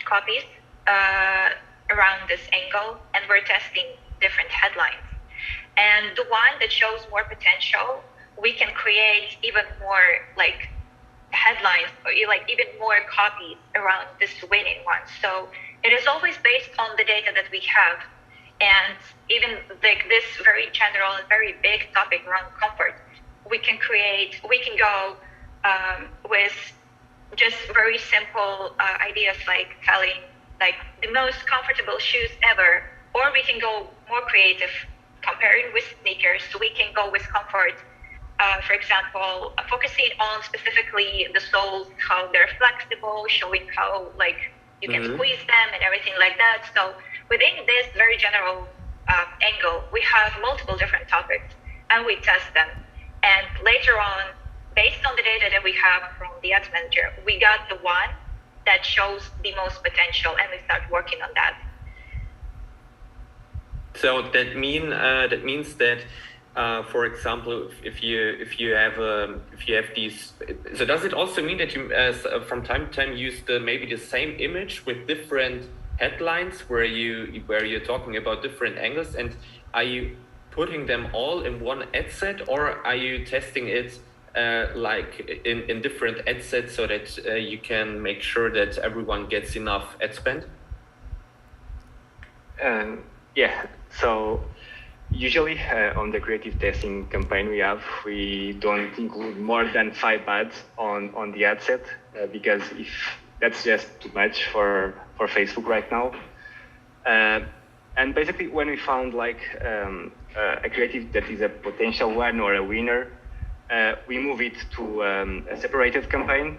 copies around this angle, and we're testing different headlines. And the one that shows more potential, we can create even more like headlines or like even more copies around this winning one. So it is always based on the data that we have. And even like this very general and very big topic around comfort, we can go with just very simple ideas like telling like the most comfortable shoes ever, or we can go more creative, comparing with sneakers. So we can go with comfort. For example, focusing on specifically the soles, how they're flexible, showing how like you can squeeze them and everything like that. So within this very general angle, we have multiple different topics and we test them. And later on, based on the data that we have from the ads manager, we got the one that shows the most potential, and we start working on that. So that means that, for example, if you have these, so does it also mean that you, from time to time, use maybe the same image with different headlines where you're talking about different angles, and are you putting them all in one ad set, or are you testing it like in different ad sets so that you can make sure that everyone gets enough ad spend? Yeah, so usually on the creative testing campaign we don't include more than 5 ads on the ad set because if that's just too much for Facebook right now. And basically when we found like a creative that is a potential one or a winner, we move it to a separated campaign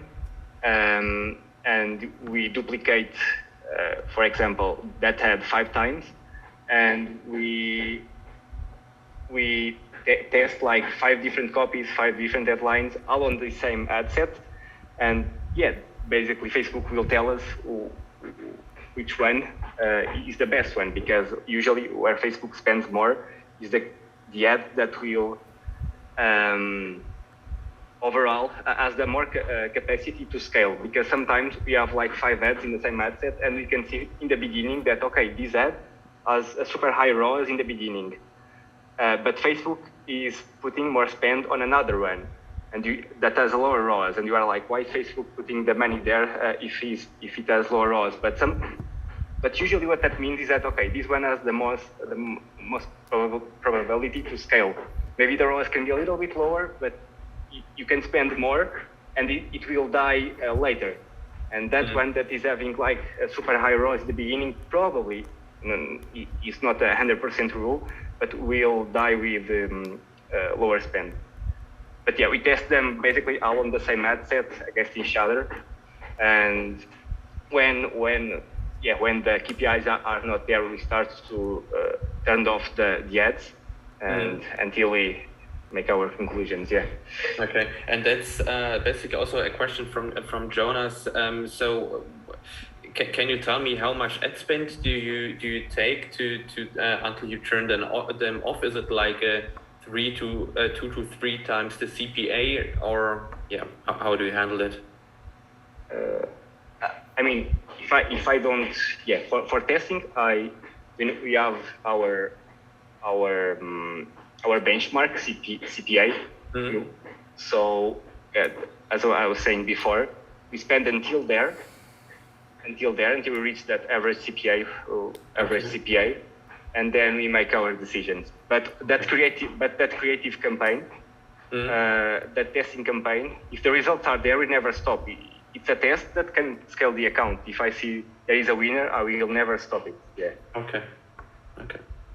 and we duplicate, for example, that ad 5 times. And we test like 5 different copies, 5 different headlines, all on the same ad set. And yeah, basically Facebook will tell us which one is the best one, because usually where Facebook spends more is the ad that will overall has the more capacity to scale, because sometimes we have like 5 ads in the same ad set and we can see in the beginning that, okay, this ad has a super high ROAS in the beginning, but Facebook is putting more spend on another one and that has a lower ROAS, and you are like, why is Facebook putting the money there if it has lower ROAS? But usually what that means is that, okay, this one has the most probability to scale. Maybe the ROAS can be a little bit lower, but you can spend more and it will die later. And that one that is having like a super high ROAS at the beginning probably is not 100% rule, but will die with lower spend. But yeah, we test them basically all on the same ad set against each other. And when the KPIs are not there, we start to turn off the ads and until we make our conclusions. Yeah. Okay, and that's basically also a question from Jonas. So can you tell me how much ad spend do you take to until you turn them off? Is it like 2 to 3 times the CPA, or yeah, how do you handle it? I mean, if I don't, yeah, for testing, we have our benchmark CPA. So as I was saying before, we spend until we reach that average CPA, and then we make our decisions. But that creative campaign, that testing campaign, if the results are there, we never stop. It's a test that can scale the account. If I see there is a winner, I will never stop it. Yeah. Okay.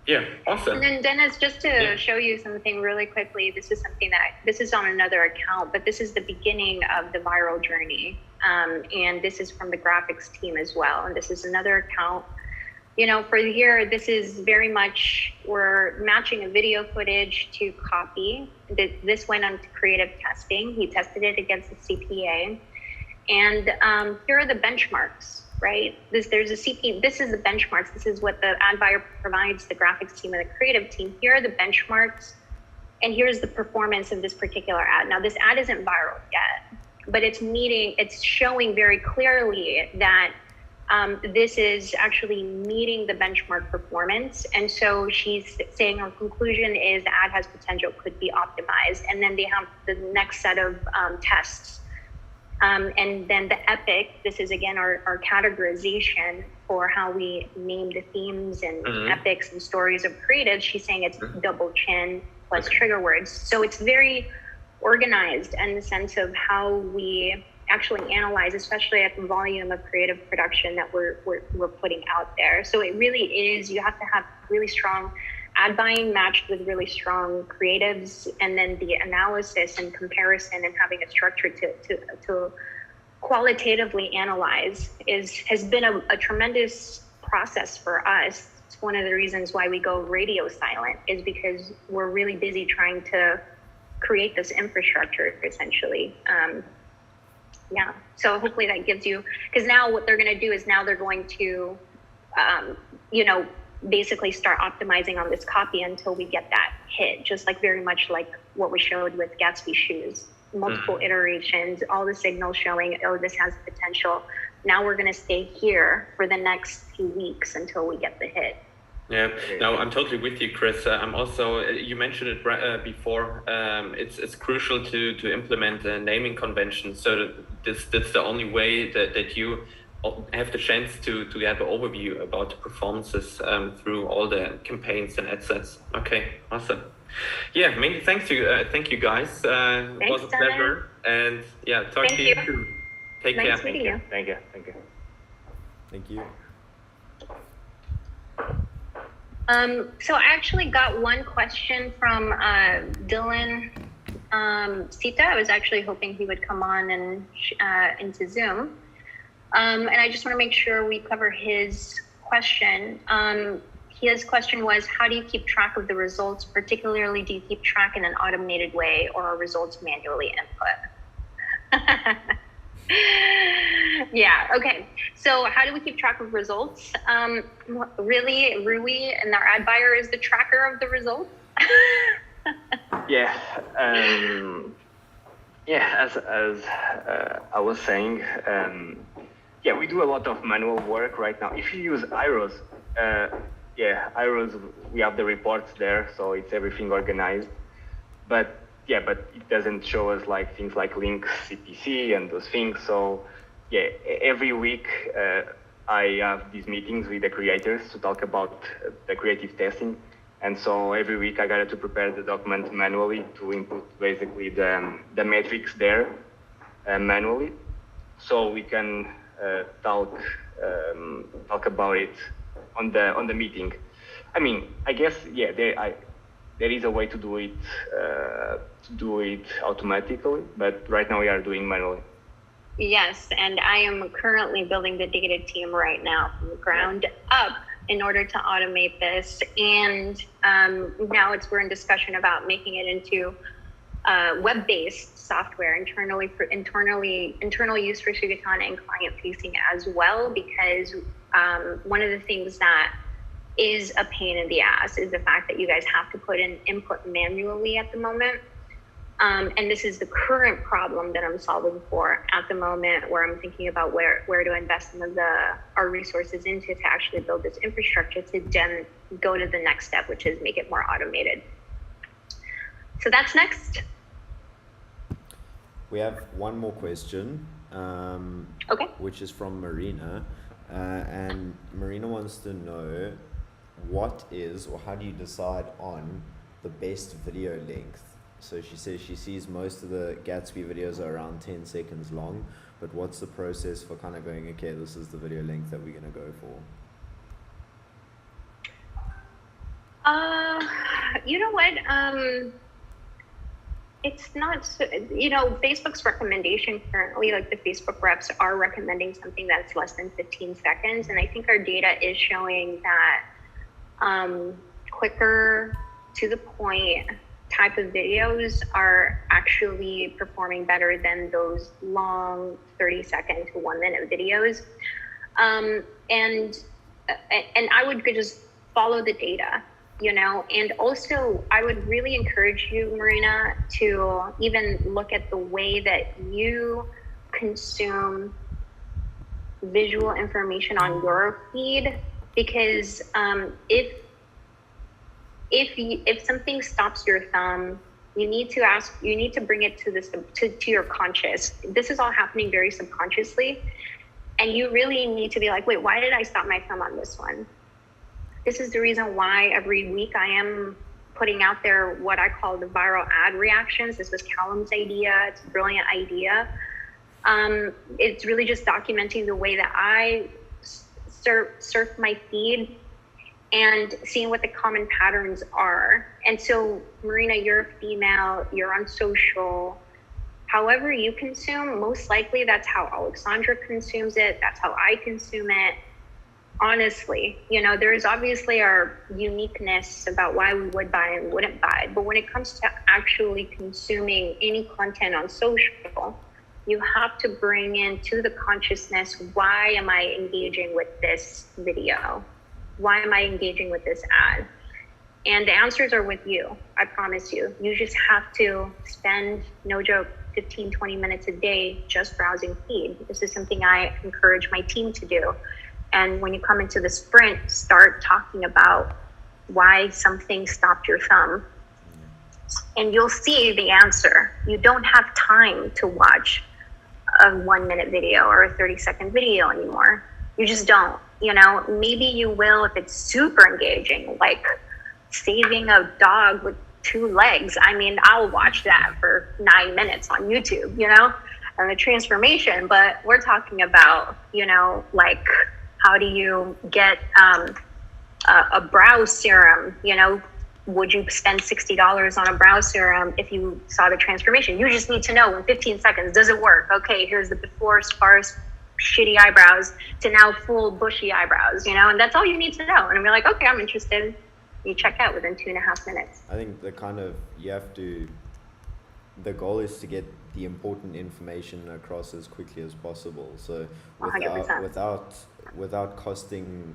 Yeah, awesome. And then Dennis, just to show you something really quickly, this is on another account, but this is the beginning of the viral journey. And this is from the graphics team as well. And this is another account. You know, for here, this is very much, we're matching a video footage to copy. This went on to creative testing. He tested it against the CPA. And here are the benchmarks, right? This is the benchmarks. This is what the ad buyer provides the graphics team and the creative team. Here are the benchmarks, and here's the performance of this particular ad. Now, this ad isn't viral yet, but it's showing very clearly that this is actually meeting the benchmark performance. And so she's saying her conclusion is the ad has potential, could be optimized. And then they have the next set of tests. And then the epic, this is again our categorization. for how we name the themes and epics and stories of creatives. She's saying it's double chin plus trigger words. So it's very organized in the sense of how we actually analyze, especially at the volume of creative production that we're putting out there. So it really is, you have to have really strong ad buying matched with really strong creatives, and then the analysis and comparison and having a structure to qualitatively analyze has been a tremendous process for us. It's one of the reasons why we go radio silent, is because we're really busy trying to create this infrastructure essentially. Yeah, so hopefully that gives you, because now what they're going to do is now they're going to, basically start optimizing on this copy until we get that hit, just like very much like what we showed with Gatsby shoes. Multiple iterations, all the signals showing, oh, this has potential. Now we're going to stay here for the next few weeks until we get the hit. Yeah, no, I'm totally with you, Chris. I'm also, you mentioned it before, it's crucial to implement a naming convention. So that's the only way that you have the chance to have an overview about the performances through all the campaigns and ad sets. Okay, awesome. Yeah, many thank you guys. It was a pleasure. And yeah, talk to you soon. Take care. Thank you. Thank you. Thank you. So I actually got one question from Dylan Sita. I was actually hoping he would come on and into Zoom. And I just want to make sure we cover his question. His question was, how do you keep track of the results? Particularly, do you keep track in an automated way, or are results manually input? Yeah, okay. So how do we keep track of results? Really, Rui and our ad buyer is the tracker of the results? Yeah. As I was saying, we do a lot of manual work right now. If you use Iros, Iros, we have the reports there, so it's everything organized. But it doesn't show us like things like links, CPC, and those things. So every week I have these meetings with the creators to talk about the creative testing. And so every week I got to prepare the document manually to input basically the metrics there manually, so we can talk about it on the meeting. I mean, I guess there is a way to do it automatically, but right now we are doing manually. Yes, and I am currently building the data team right now from the ground up in order to automate this. And now we're in discussion about making it into web-based software internal use for Sugatan and client-facing as well, because one of the things that is a pain in the ass is the fact that you guys have to put in input manually at the moment. And this is the current problem that I'm solving for at the moment, where I'm thinking about where to invest some of our resources into to actually build this infrastructure to then go to the next step, which is make it more automated. So that's next. We have one more question, which is from Marina. And Marina wants to know, what is, or how do you decide on the best video length? So she says she sees most of the Gatsby videos are around 10 seconds long, but what's the process for kind of going, okay, this is the video length that we're going to go for? You know what? It's not, Facebook's recommendation currently, like the Facebook reps are recommending something that's less than 15 seconds. And I think our data is showing that quicker, to the point type of videos are actually performing better than those long 30-second to 1 minute videos. And I would just follow the data, and also I would really encourage you, Marina, to even look at the way that you consume visual information on your feed, because if something stops your thumb, you need to bring it to your conscious. This is all happening very subconsciously. And you really need to be like, wait, why did I stop my thumb on this one? This is the reason why every week I am putting out there what I call the viral ad reactions. This was Callum's idea. It's a brilliant idea. It's really just documenting the way that I surf my feed and seeing what the common patterns are. And so, Marina, you're a female, you're on social. However you consume, most likely that's how Alexandra consumes it. That's how I consume it. Honestly, there's obviously our uniqueness about why we would buy and wouldn't buy. But when it comes to actually consuming any content on social, you have to bring into the consciousness, why am I engaging with this video? Why am I engaging with this ad? And the answers are with you, I promise you. You just have to spend, no joke, 15, 20 minutes a day just browsing feed. This is something I encourage my team to do. And when you come into the sprint, start talking about why something stopped your thumb. And you'll see the answer. You don't have time to watch a 1-minute video or a 30-second video anymore. You just don't. Maybe you will if it's super engaging, like saving a dog with 2 legs. I mean, I'll watch that for 9 minutes on YouTube, and the transformation. But we're talking about, like, how do you get a brow serum? Would you spend $60 on a brow serum if you saw the transformation? You just need to know in 15 seconds, does it work? Okay, here's the before sparse, shitty eyebrows to now full bushy eyebrows, and that's all you need to know. And I'm like, okay, I'm interested. You check out within 2.5 minutes. I think the goal is to get the important information across as quickly as possible. So 100%. without costing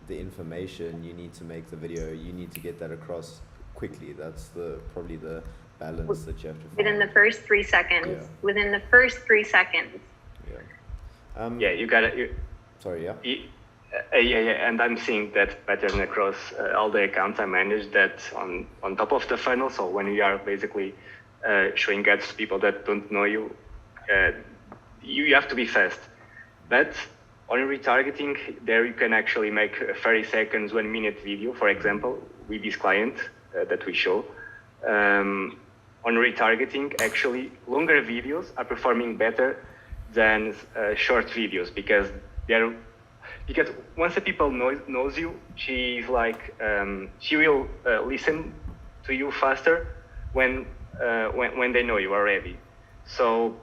the information, you need to make the video, you need to get that across quickly. That's probably the balance that you have to find. Within the first 3 seconds. Yeah. Within the first 3 seconds. Yeah. You got it. Sorry, yeah. Yeah, and I'm seeing that pattern across all the accounts I manage, that on top of the funnel. So when you are basically showing ads to people that don't know you, you have to be fast. But on retargeting, there you can actually make a 30 seconds, 1 minute video, for example, with this client that we show. On retargeting, actually, longer videos are performing better than short videos because once the people knows you, she's like she will listen to you faster when they know you already. So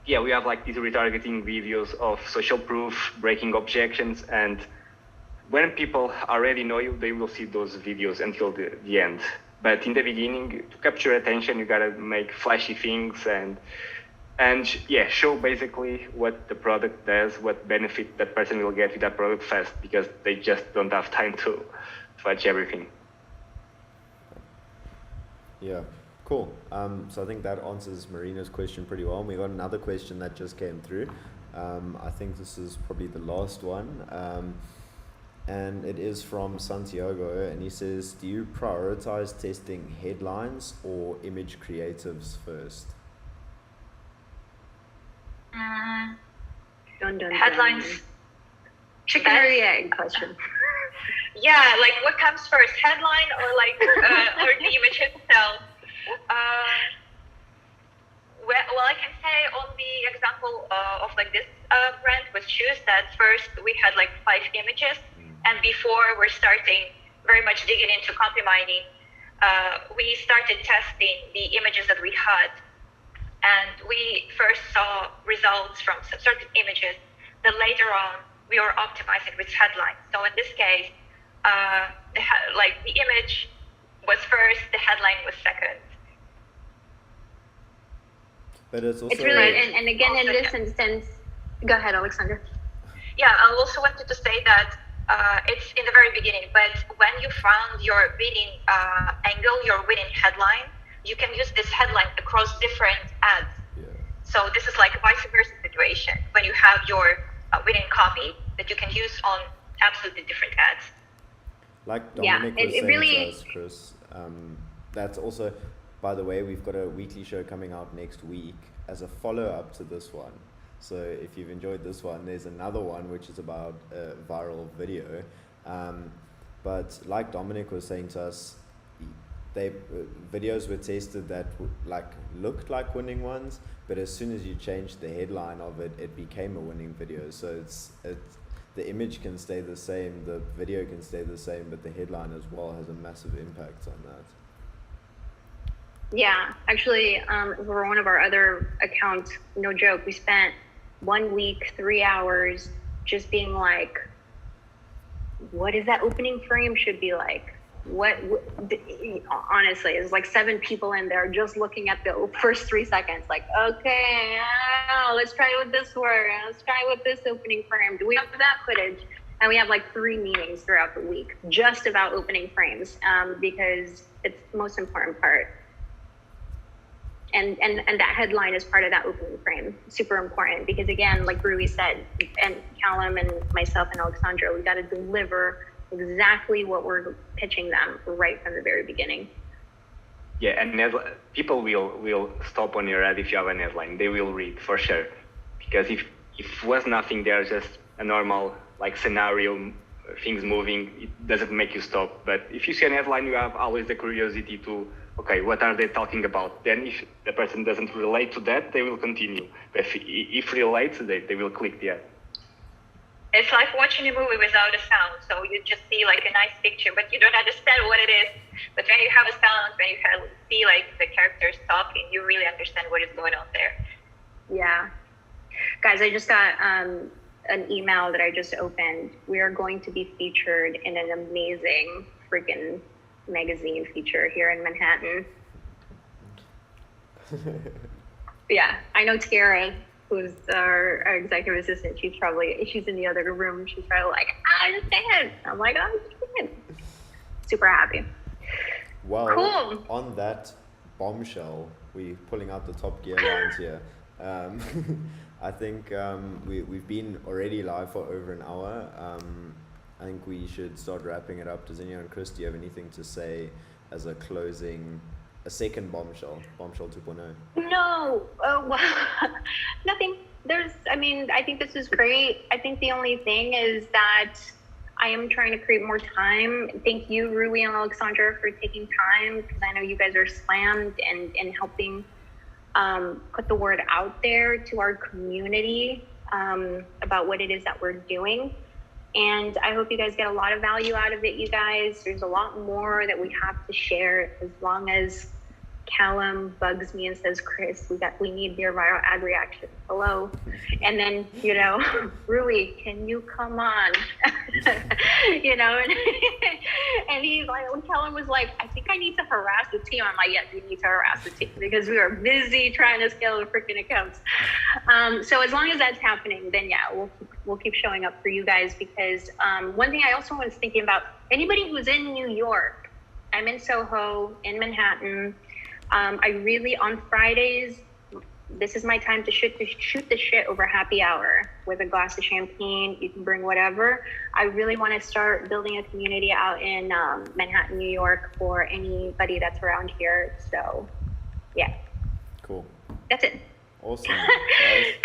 yeah, we have like these retargeting videos of social proof, breaking objections, and when people already know you, they will see those videos until the end. But in the beginning, to capture attention, you gotta make flashy things and show basically what the product does, what benefit that person will get with that product fast, because they just don't have time to watch everything. Yeah, cool. So I think that answers Marina's question pretty well. We got another question that just came through. I think this is probably the last one. And it is from Santiago, and he says, do you prioritize testing headlines or image creatives first? Headlines. Chicken or the egg question. Yeah, like what comes first, headline or or the image itself? Well, I can say on the example of this brand with shoes, that first we had 5 images, and before we're starting very much digging into copy mining, we started testing the images that we had. And we first saw results from some certain images. Then later on, we were optimizing with headlines. So in this case, the image was first, the headline was second. But it's also... It's really, and again, in this instance, go ahead, Alexandra. Yeah, I also wanted to say that it's in the very beginning, but when you found your winning angle, your winning headline, you can use this headline across different ads. Yeah. So this is like a vice versa situation when you have your winning copy that you can use on absolutely different ads. Like Dominic was saying to us, Chris, that's also, by the way, we've got a weekly show coming out next week as a follow-up to this one. So if you've enjoyed this one, there's another one which is about a viral video. But like Dominic was saying to us, videos were tested that looked like winning ones, but as soon as you changed the headline of it, it became a winning video. So it's the image can stay the same, the video can stay the same, but the headline as well has a massive impact on that. Yeah, actually, for one of our other accounts, no joke, we spent 1 week, 3 hours just being like, what is that opening frame should be like? Honestly, it's like 7 people in there just looking at the first 3 seconds, like, okay, let's try with this word, let's try with this opening frame. Do we have that footage? And we have like 3 meetings throughout the week just about opening frames, because it's the most important part. And that headline is part of that opening frame. Super important, because again, like Rui said, and Callum and myself and Alexandra, we got to deliver exactly what we're pitching them right from the very beginning. Yeah, and people will stop on your ad if you have an headline. They will read for sure, because if was nothing there, just a normal like scenario, things moving, it doesn't make you stop. But if you see an headline, you have always the curiosity to, okay, what are they talking about? Then if the person doesn't relate to that, they will continue. But if relates, they will click the ad. It's like watching a movie without a sound. So you just see like a nice picture, but you don't understand what it is. But when you have a sound, when you see like the characters talking, you really understand what is going on there. Yeah. Guys, I just got an email that I just opened. We are going to be featured in an amazing freaking magazine feature here in Manhattan. Yeah, I know Tiara, who's our executive assistant. She's in the other room. She's probably like, I understand. I'm like, I understand. Super happy. Well, cool. On that bombshell, we're pulling out the Top Gear lines here. I think we've been already live for over an hour. I think we should start wrapping it up. Does anyone, Chris, do you have anything to say as a second bombshell 2.0? No, well, nothing. I think this is great. I think the only thing is that I am trying to create more time. Thank you, Rui and Alexandra, for taking time, because I know you guys are slammed and helping put the word out there to our community about what it is that we're doing. And I hope you guys get a lot of value out of it, you guys. There's a lot more that we have to share, as long as Callum bugs me and says, Chris, we need your viral ad reaction. Hello. And then, Rui, can you come on? And he's like, when Callum was like, I think I need to harass the team. I'm like, yes, you need to harass the team, because we are busy trying to scale the freaking accounts. So as long as that's happening, then yeah, we'll keep showing up for you guys, because one thing I also was thinking about, anybody who's in New York, I'm in Soho, in Manhattan. I really, on Fridays, this is my time to shoot the shit over happy hour with a glass of champagne. You can bring whatever. I really want to start building a community out in Manhattan, New York, for anybody that's around here. So, yeah. Cool. That's it. Awesome. Guys.